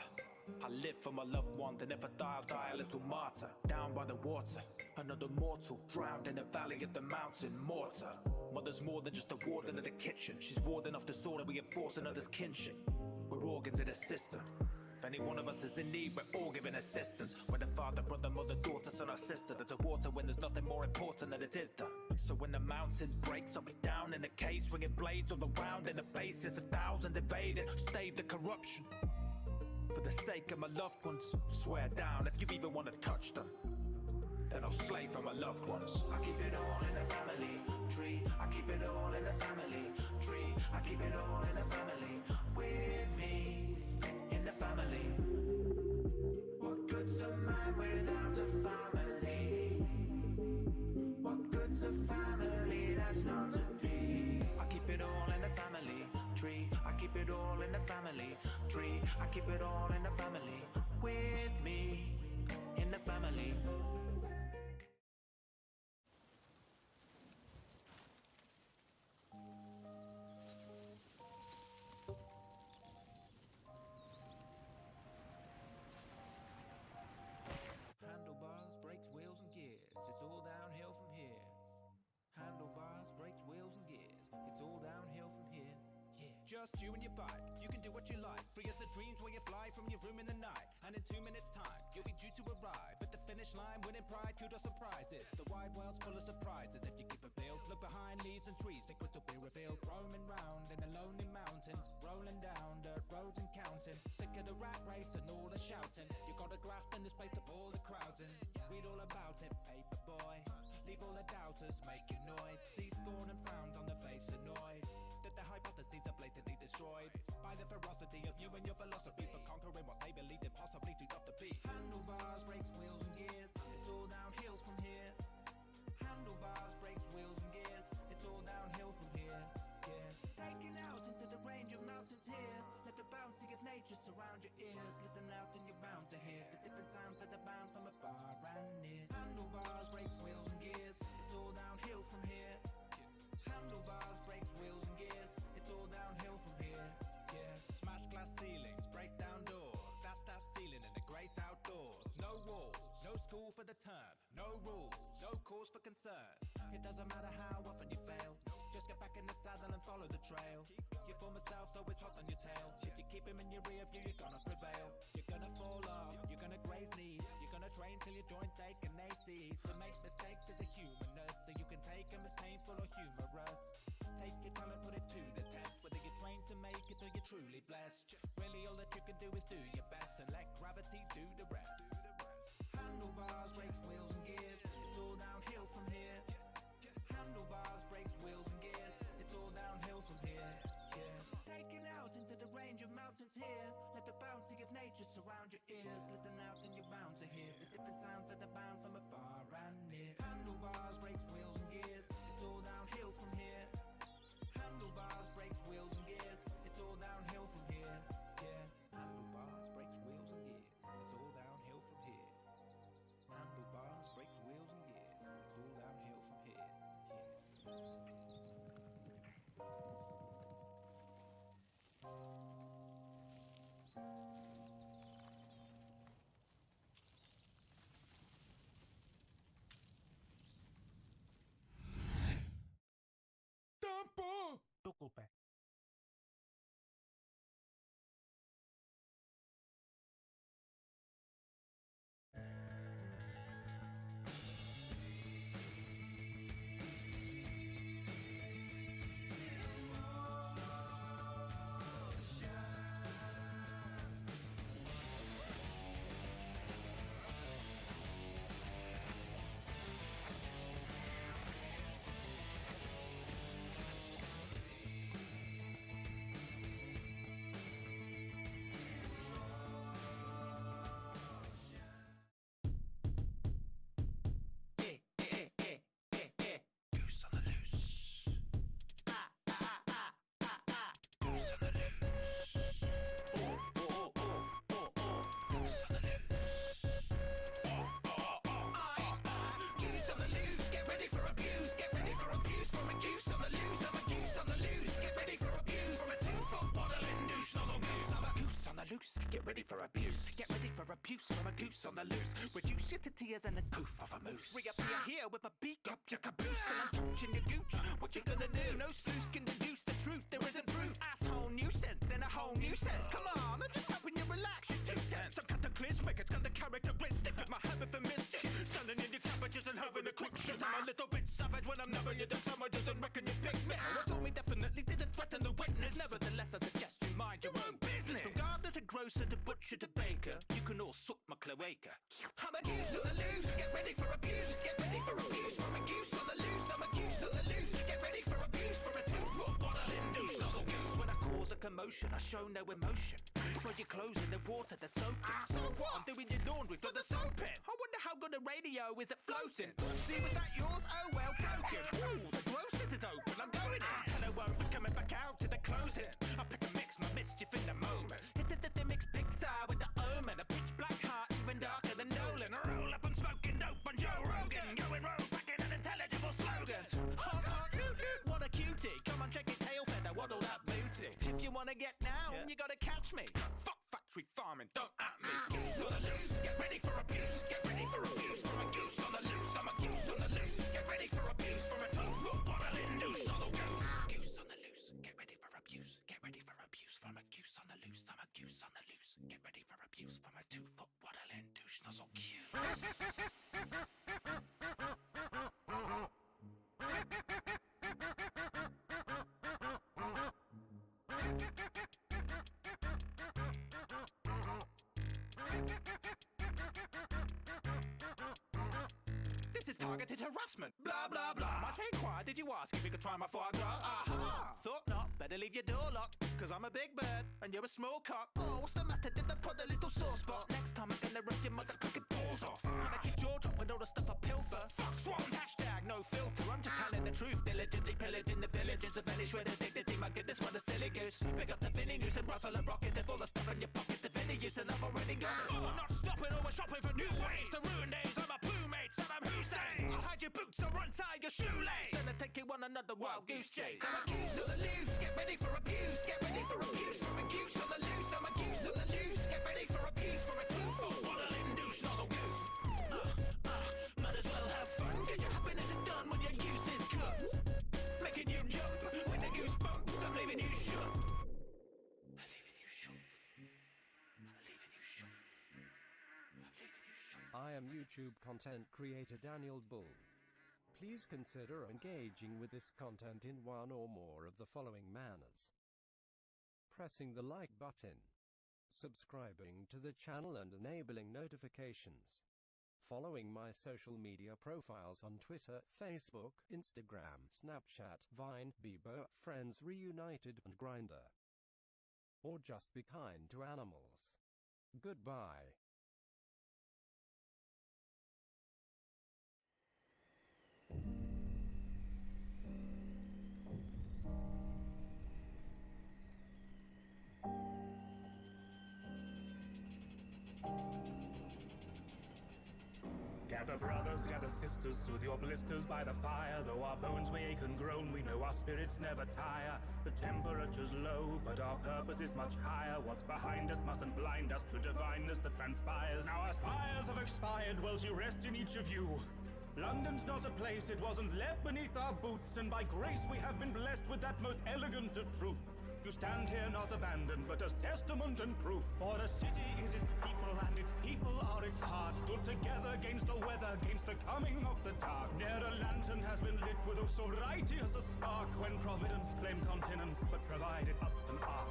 Speaker 4: I live for my loved ones, and if I die, I'll die a little martyr. Down by the water, another mortal, drowned in the valley of the mountain mortar. Mother's more than just a warden of the kitchen. She's warding off disorder, reinforcing others' kinship. We're organs in the system. If any one of us is in need, we're all giving assistance. Whether father, brother, mother, daughter, son or sister, there's a water when there's nothing more important than it is done. So when the mountain breaks, I'll be down in the case, swinging blades all around in the base. There's 1,000 evading, stave the corruption. for the sake of my loved ones. Swear down, if you even want to touch them, then I'll slay for my loved ones.
Speaker 7: I keep it all in the family tree. I keep it all in the family tree. I keep it all in the family with me in the family. What good's a man without a family? What good's a family that's not to be? I keep it all in the family tree. I keep it all in the family tree. I keep it all in the family with me in the family.
Speaker 1: Handlebars, brakes, wheels and gears, it's all downhill from here. Handlebars, brakes, wheels and gears, it's all downhill from here. Yeah.
Speaker 4: Just you and your bike, you can do what you like. Free as the dreams when you fly from your room in the night. And in 2 minutes time, you'll be due to arrive at the finish line, winning pride, kudos and prizes. The wide world's full of surprises. If you keep a bill, look behind leaves and trees, think what will be revealed. Roaming round in the lonely mountains, rolling down dirt roads and counting. Sick of the rat race and all the shouting. You got a graft in this place to pull the crowds in. Read all about it, paper boy. Leave all the doubters making noise. See scorn and frowns on the face annoyed that the hypotheses are blatantly destroyed by the ferocity of you and your philosophy for conquering what they believed impossibly too tough to beat.
Speaker 1: Handlebars, brakes, wheels and gears, it's all downhill from here. Handlebars, brakes, wheels and gears, it's all downhill from here. Yeah. Taking out into the range of mountains here. Let the bounty of nature surround your ears. Listen out and you're bound to hear the different sounds that abound from afar and near. Handlebars, brakes, wheels and gears, it's all downhill from here. Handlebars, brakes, wheels and gears, it's all downhill from here. Yeah.
Speaker 4: Smash glass ceilings, break down doors. That's that feeling in the great outdoors. No walls, no school for the term. No rules, no cause for concern. It doesn't matter how often you fail. Just get back in the saddle and follow the trail. Your former self's always hot on your tail. If you keep him in your rear view, you're gonna prevail. You're gonna fall off, you're gonna graze knees. You're gonna train till your joints ache and ACs. To make mistakes is a humanness, so you can take them as painful or humorous. Take your talent, put it to the test. Whether you're trained to make it or you're truly blessed. Really all that you can do is do your best and let gravity do the rest.
Speaker 1: Handlebars, brakes, wheels and gears, it's all downhill from here. Handlebars, brakes, wheels and gears, it's all downhill from here. Yeah. Taking out into the range of mountains here. Let the bounty of nature surround your ears. Listen out and you're bound to hear the different sounds that abound from afar and near. Handlebars, brakes, wheels and gears, it's all downhill from here. Handlebars, brakes, wheels and gears, it's all downhill from here. Yeah.
Speaker 4: Handlebars, brakes, wheels and gears, it's all downhill from here. Handlebars, brakes, wheels and gears, it's all downhill from here.
Speaker 14: Danbull!
Speaker 4: Tukulpe.
Speaker 1: Get ready for abuse. Get ready for abuse from a goose on the loose. Reduce you to tears and a poof of a moose. Reappear here with a beak up your caboose. And I'm touching your gooch. What you gonna do? No sleuth can deduce the truth. There isn't proof. Asshole nuisance in a whole new sense. Come on, I'm just hoping you relax. You're 2 cents. I'm cataclysmic. It's got the characteristic of my habit for mischief. Standing in your cabbages and having a quick shit. I'm a little bit savage when I'm nubbing you. The summer doesn't reckon you pick me. What told me definitely didn't threaten the witness. Nevertheless, I suggest you mind your own business. From garden
Speaker 4: to grocer to butcher to baker, you can all suck my cloaca.
Speaker 1: I'm a goose on the loose, get ready for abuse, get ready for abuse from a goose on the loose, I'm a goose on the loose, get ready for abuse from a 2-foot waddling douche nozzle goose.
Speaker 4: When I cause a commotion, I show no emotion. Throw your clothes in the water, they're soaking.
Speaker 1: So what?
Speaker 4: I'm doing your laundry, got the soap in. I wonder how good a radio is at floating. See, was that yours? Oh well, broken. Ooh, the grocer's is open, I'm going in. And I won't be coming back out to the closing. I pick a mix, my mischief in the moment. Hit it at the mix Pixar with the omen. A pitch black heart, even darker than Nolan. I roll up, I'm smoking dope on Joe Rogan. Going road, packing unintelligible slogans. Honk, honk, loot, loot, what a cutie. Come on, check your tail feather, waddle that booty. If you wanna get down, you gotta catch me. Fuck factory farming, don't at me.
Speaker 1: Goose on the loose, get ready for abuse, get ready for abuse from a goose on the loose, I'm a goose on the loose, get ready for abuse from a 2-foot waddling douche nozzle goose.
Speaker 4: Goose on the loose, get ready for abuse, get ready for abuse from a goose on the loose, I'm a goose on the loose, get ready for abuse from a 2-foot waddling douche nozzle goose. This is targeted harassment. Blah, blah, blah. My take why did you ask if you could try my foie gras? Aha! Thought not. Better leave your door locked. Cause I'm a big bird and you're a small cock. Oh, what's the matter? Did I put a little sore spot? Next time I'm gonna rip your mother crooked balls off. Make your jaw drop with all the stuff I pilfer. Fuck swans, hashtag no filter. I'm just telling the truth. Diligently pillaging the villages of any shred of dignity. My goodness, what a silly goose. Pick up the Vinny news and rustle and rocket. They're full of stuff in your pocket. The Vinny use and I've already got it. Oh, I'm not stopping or we're shopping for new ways to ruin days. I'm a plumade, Saddam Hussein. I'll hide your boots or untie your shoelace. Then I take you on another wild goose chase.
Speaker 1: I'm a goose on the loose, get ready for abuse, get ready for abuse from a goose on the loose, I'm a goose on the loose, get ready for abuse from a 2-foot waddling douche nozzle goose.
Speaker 4: Might as well have fun. Get your happiness is done when your goose is cut. Making you jump with the goosebumps. I'm leaving you shook. I'm leaving you shook. I'm leaving you shook. I'm leaving you shook.
Speaker 17: I am YouTube content creator Daniel Bull. Please consider engaging with this content in one or more of the following manners: pressing the like button, subscribing to the channel and enabling notifications, following my social media profiles on Twitter, Facebook, Instagram, Snapchat, Vine, Bebo, Friends Reunited and Grindr. Or just be kind to animals. Goodbye.
Speaker 14: Gather brothers, gather sisters, soothe your blisters by the fire. Though our bones may ache and groan, we know our spirits never tire. The temperature's low, but our purpose is much higher. What's behind us mustn't blind us to divineness that transpires. Now our spires have expired, well she rest in each of you. London's not a place, it wasn't left beneath our boots, and by grace we have been blessed with that most elegant of truth. You stand here not abandoned, but as testament and proof. For the city is its people, and its people are its heart. Stood together against the weather, against the coming of the dark. Ne'er a lantern has been lit with oh so righteous a spark, when Providence claimed continence, but provided us an ark.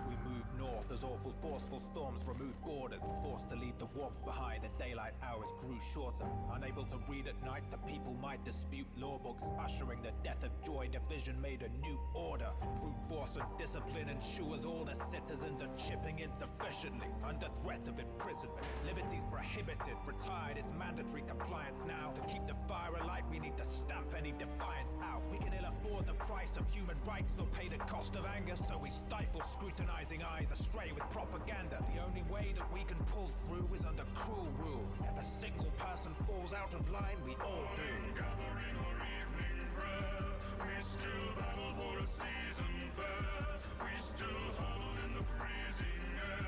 Speaker 4: We moved north as awful forceful storms removed borders. Forced to leave the warmth behind, the daylight hours grew shorter. Unable to read at night, the people might dispute law books. Ushering the death of joy, division made a new order. Brute force and discipline ensures all the citizens are chipping in sufficiently. Under threat of imprisonment, liberties prohibited. Retired, it's mandatory compliance now. To keep the fire alight, we need to stamp any defiance out. We can ill afford the price of human rights, nor pay the cost of anger, so we stifle scrutinizing eyes astray with propaganda. The only way that we can pull through is under cruel rule. If a single person falls out of line, we all do.
Speaker 14: Gathering or evening prayer, we still battle for a season fair. We still huddle in the freezing air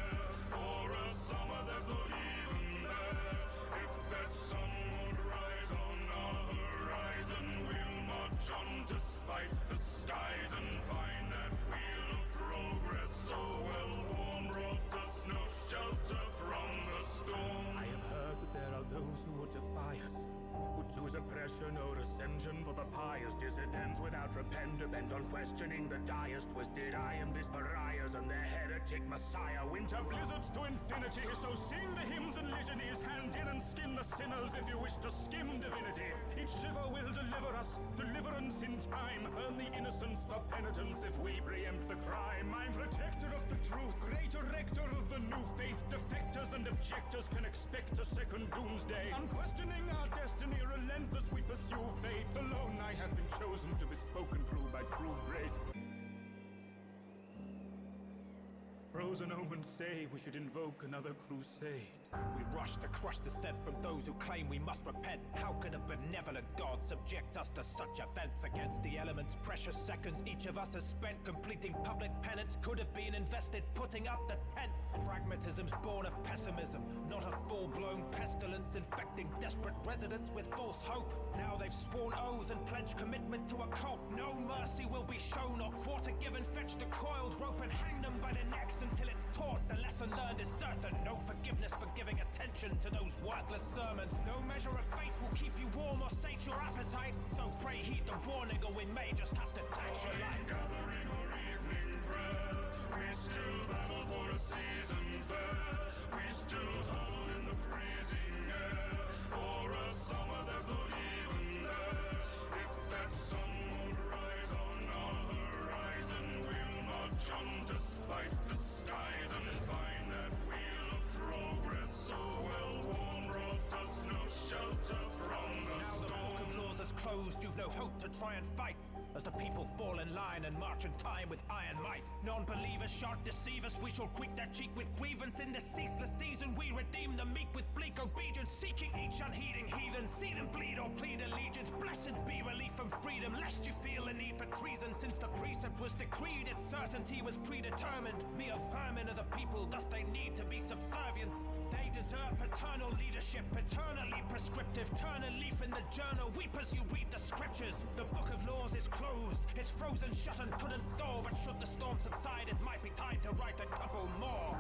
Speaker 14: for a summer that's not even there. If that sun won't rise on our horizon, we'll march on despite the skies and find that wheel of progress so well worn brought us no shelter from the storm. I have heard that there are those who would defy us, would choose a suppression or ascension for the pious dissidents without repent. Bent on questioning the diest was did I am this pariahs and their heretic messiah. Winter blizzards to infinity, so sing the hymns and litanies. Hand in and skin the sinners if you wish to skim divinity. Each shiver will deliver us deliverance in time. Earn the innocence for penitence if we preempt the crime. I'm protector of the truth, great erector of the new faith. Defectors and objectors can expect a second doomsday. Unquestioning our destiny, relentless we pursue fate. Alone I have been chosen to be spoken through by true grace. Frozen omens say we should invoke another crusade.
Speaker 4: We rush to crush dissent from those who claim we must repent. How could a benevolent God subject us to such offense? Against the elements, precious seconds each of us has spent completing public penance could have been invested putting up the tents. Pragmatism's born of pessimism, not a full-blown pestilence infecting desperate residents with false hope. Now they've sworn oaths and pledged commitment to a cult. No mercy will be shown or quarter given. Fetch the coiled rope and hang them by the necks until it's taught. The lesson learned is certain. No forgiveness for giving attention to those worthless sermons. No measure of faith will keep you warm or sate your appetite. So pray heed the warning or we may just have to tax your life.
Speaker 14: Gathering or evening prayer, we still battle for a season fair. We still huddle in the freezing air for a summer that's not even there. If that sun won't rise on our horizon, we'll march on despite the skies and find that wheel of progress so well worn brought us no shelter from the storm.
Speaker 4: Now the book of laws is closed, you've no hope to try and fight. As the people fall in line and march in time with iron might. Non-believers shan't deceive us, we shall greet their cheek with grievance. In this ceaseless season we redeem the meek with bleak obedience. Seeking each unheeding heathen, see them bleed or plead allegiance. Blessed be relief from freedom, lest you feel the need for treason. Since the precept was decreed, its certainty was predetermined. Mere vermin of the people, thus they need to be subservient. They deserve paternal leadership, eternally prescriptive. Turn a leaf in the journal, weep as you read the scriptures. The book of laws is closed, it's frozen shut and couldn't thaw. But should the storm subside, it might be time to write a couple more.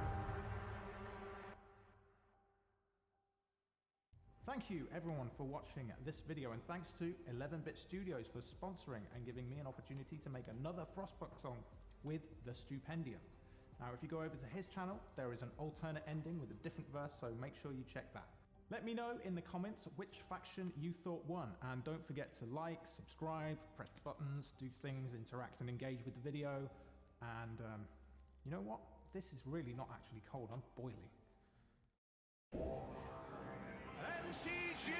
Speaker 18: Thank you everyone for watching this video, and thanks to 11-Bit Studios for sponsoring and giving me an opportunity to make another Frostpunk song with the Stupendium. Now if you go over to his channel, there is an alternate ending with a different verse, so make sure you check that. Let me know in the comments which faction you thought won, and don't forget to like, subscribe, press buttons, do things, interact and engage with the video. And you know what? This is really not actually cold, I'm boiling.
Speaker 1: MTG!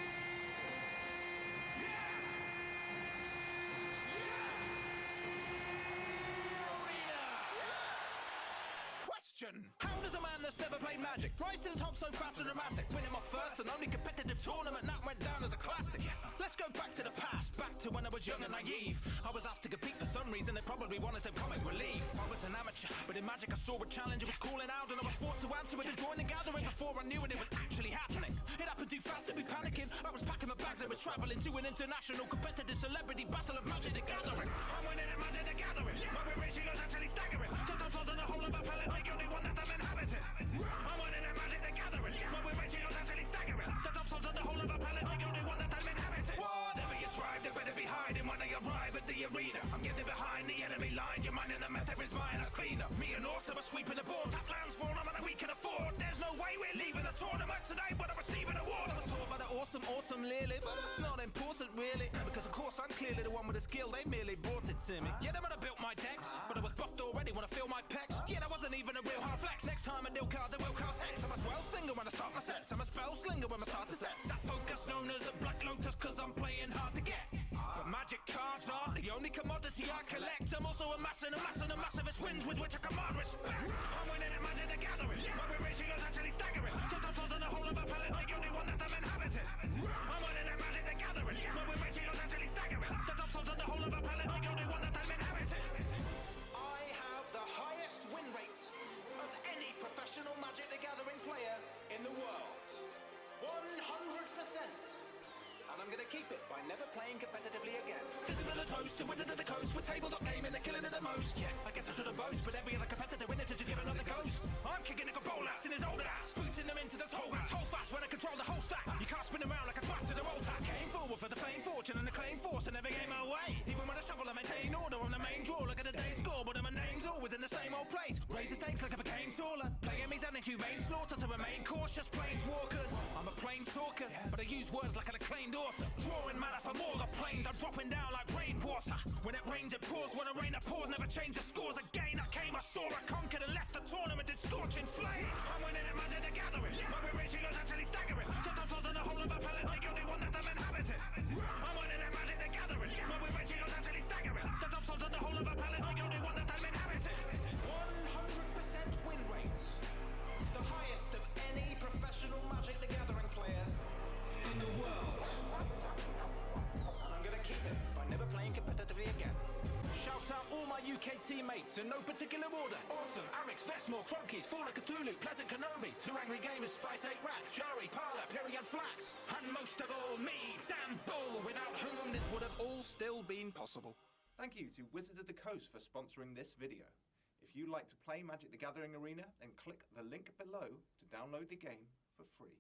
Speaker 4: How does a man that's never played Magic rise to the top so fast and dramatic? Winning my first and only competitive tournament, that went down as a classic. Let's go back to the past, back to when I was young and naive. I was asked to compete for some reason, they probably wanted some comic relief. I was an amateur, but in Magic I saw a challenge, it was calling out and I was forced to answer it and join the gathering before I knew it was actually happening. It happened too fast to be panicking, I was packing my bags and was travelling to an international competitive celebrity battle of Magic the Gathering. I'm winning at Magic the Gathering, my ratio is actually staggering. Sometimes on the whole of a palette, like only one that I'm inhabiting. I'm winning at Magic the Gathering, my ratio is actually staggering. The top slots on the whole of a palette, like only one that I'm inhabiting. Whatever you try, they better be hiding when they arrive at the arena. I'm getting behind the enemy line, your mind in the method is mine, a cleaner. Me and Autumn are sweeping the board, tap lands for them and we can afford. There's no way we're leaving the tournament today but I'm receiving an award. I was taught by the awesome Autumn Lily, but that's not important really, because of course I'm clearly the one with the skill, they merely brought it to me. Yeah, they might have built my decks, but I was buffed already, wanna feel my pecs. Yeah, that wasn't even a real hard flex. Next time I deal cards, I will cast Hex. I'm a swell slinger when I start my sets, I'm a spell slinger when I start to sets. That focus known as a Black Lotus, cause I'm playing hard to get. But Magic cards aren't the only commodity I collect. I'm also amassing a massive twinge with which I command respect. I'm winning at Magic the Gathering, my ratio is actually staggering. Sometimes on the whole of a palette, like only one that I'm inhabiting. I'm winning at Magic the Gathering, my ratio is actually staggering. The top slots on the whole of a palette, like only one that I'm inhabiting. I have the highest win rate of any professional Magic the Gathering player in the world. 100%. And I'm gonna keep it by never playing competitively again. Visible as host, to winter to the coast, with tabletop gaming, they're killing it the most. Yeah, I guess I should have boast, but every other competitor in it should give another ghost. I'm kicking a bowl ass in his old ass, booting them into the toe grass. Hold fast when I control the whole stack. You can't spin around like a twat to the roll tack. Came forward for the fame, use words like an acclaimed author. Drawing matter from all the planes, I'm dropping down like rainwater. When it rains it pours, when it rain it pours. Never change the scores again. I came, I saw, I conquered and left the tournament in scorching flame. I'm winning it, Magic the Gathering. My ratio is actually staggering. Sometimes on the whole of a planet, the only one that doesn't inhabit it. I'm winning it, Magic the Gathering. My ratio is actually staggering. The top on the whole of a planet, the only one that doesn't inhabit it.
Speaker 1: 100% win rates. The highest of any professional Magic the Gathering player in the world. And I'm gonna keep it by never playing competitively again.
Speaker 4: Shout out all my UK teammates in no particular order. Autumn, Arix, Vestmore, Croakies, Fall of Cthulhu, Pleasant Kenobi, Two Angry Gamers, Spice 8 Rat, Jari, Parla, Piri and Flax. And most of all, me, Danbull, without whom this would have all still been possible.
Speaker 18: Thank you to Wizard of the Coast for sponsoring this video. If you'd like to play Magic the Gathering Arena, then click the link below to download the game for free.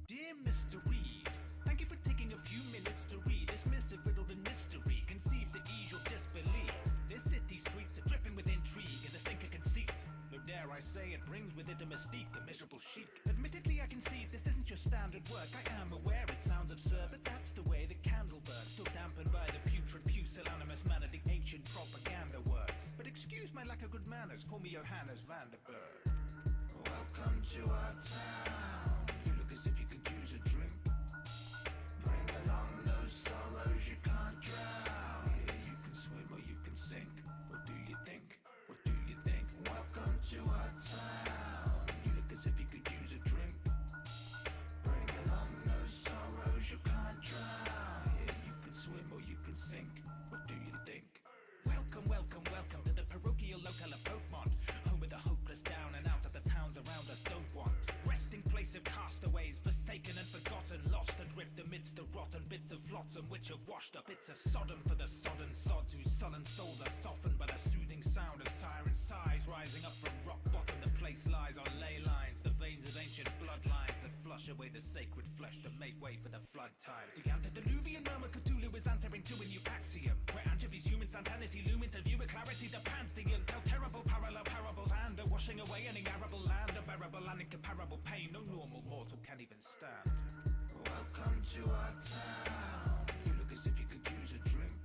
Speaker 1: Dear Mr. Reed, thank you for taking a few minutes to read this missive riddled in mystery, conceived to ease your disbelief. This city streets are dripping with intrigue and the stink of conceit. No dare I say it brings with it a mystique, a miserable chic. Admittedly I concede this isn't your standard work. I am aware it sounds absurd, but that's the way the candle burns, still dampened by the putrid pusillanimous manner the ancient propaganda works. But excuse my lack of good manners, call me Johannes Vanderberg. Welcome to our town. You look as if you could use a drink. Bring along those sorrows you can't drown. Here you can swim or you can sink. What do you think? What do you think? Welcome to our town. You look as if you could use a drink. Bring along those sorrows you can't drown. Here you can swim or you can sink. What do you think? Welcome, welcome, welcome to the parochial local of Oakmont, home of the hopeless down and out of the towns around us don't want. Resting place of castaways, forsaken and forgotten, lost adrift amidst the rotten bits of flotsam which have washed up. It's a Sodom for the sodden sods whose sullen souls are softened by the soothing sound of siren sighs rising up from rock bottom. The place lies on ley lines, the veins of ancient bloodlines that flush away the sacred flesh to make way for the flood times. The antediluvian murmur Cthulhu is answering to a new axiom, where anchovies human santanity loom into view with clarity. The pantheon tell terrible parallel parables and are washing away any arable land, a bearable and incomparable pain no normal mortal can even stand. Welcome to our town. You look as if you could use a drink.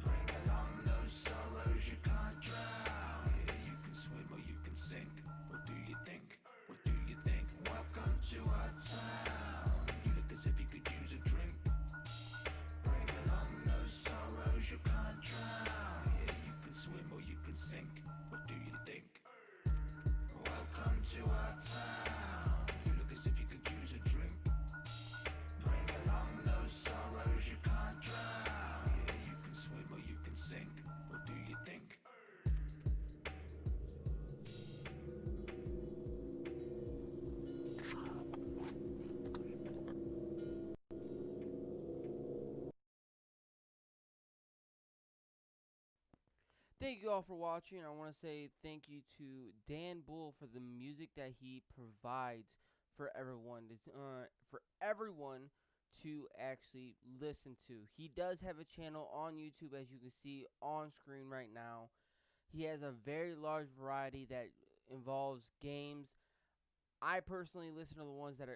Speaker 1: Bring along those sorrows you can't drown. Here you can swim or you can sink. What do you think? What do you think? Welcome to our town. You look as if you could use a drink. Bring along those sorrows you can't drown. Here you can swim or you can sink. What do you think? Welcome to our town. You look as if you could use a drink. Bring along those sorrows you can't drown. Here you can swim or you can sink. What do you think?
Speaker 19: Thank you all for watching. I want to say thank you to Danbull for the music that he provides for everyone to actually listen to. He does have a channel on YouTube, as you can see on screen right now. He has a very large variety that involves games. I personally listen to the ones that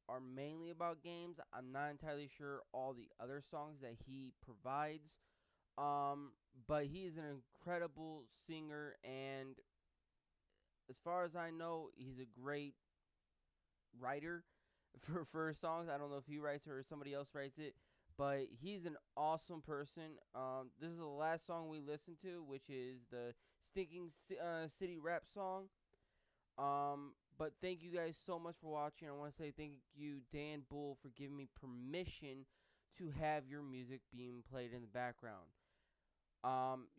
Speaker 19: are mainly about games. I'm not entirely sure all the other songs that he provides. But he is an incredible singer, and as far as I know, he's a great writer for songs. I don't know if he writes it or somebody else writes it, but he's an awesome person. This is the last song we listened to, which is the Stinking City rap song. But thank you guys so much for watching. I want to say thank you, Danbull, for giving me permission to have your music being played in the background.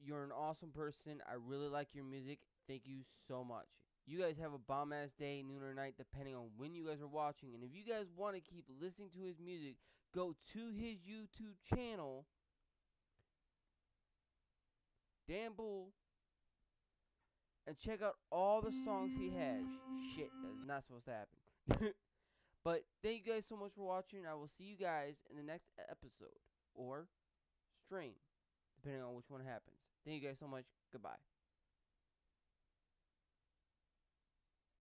Speaker 19: You're an awesome person. I really like your music. Thank you so much. You guys have a bomb-ass day, noon or night, depending on when you guys are watching. And if you guys want to keep listening to his music, go to his YouTube channel, Danbull, and check out all the songs he has. Shit, that's not supposed to happen. But thank you guys so much for watching. I will see you guys in the next episode or stream, depending on which one happens. Thank you guys so much. Goodbye.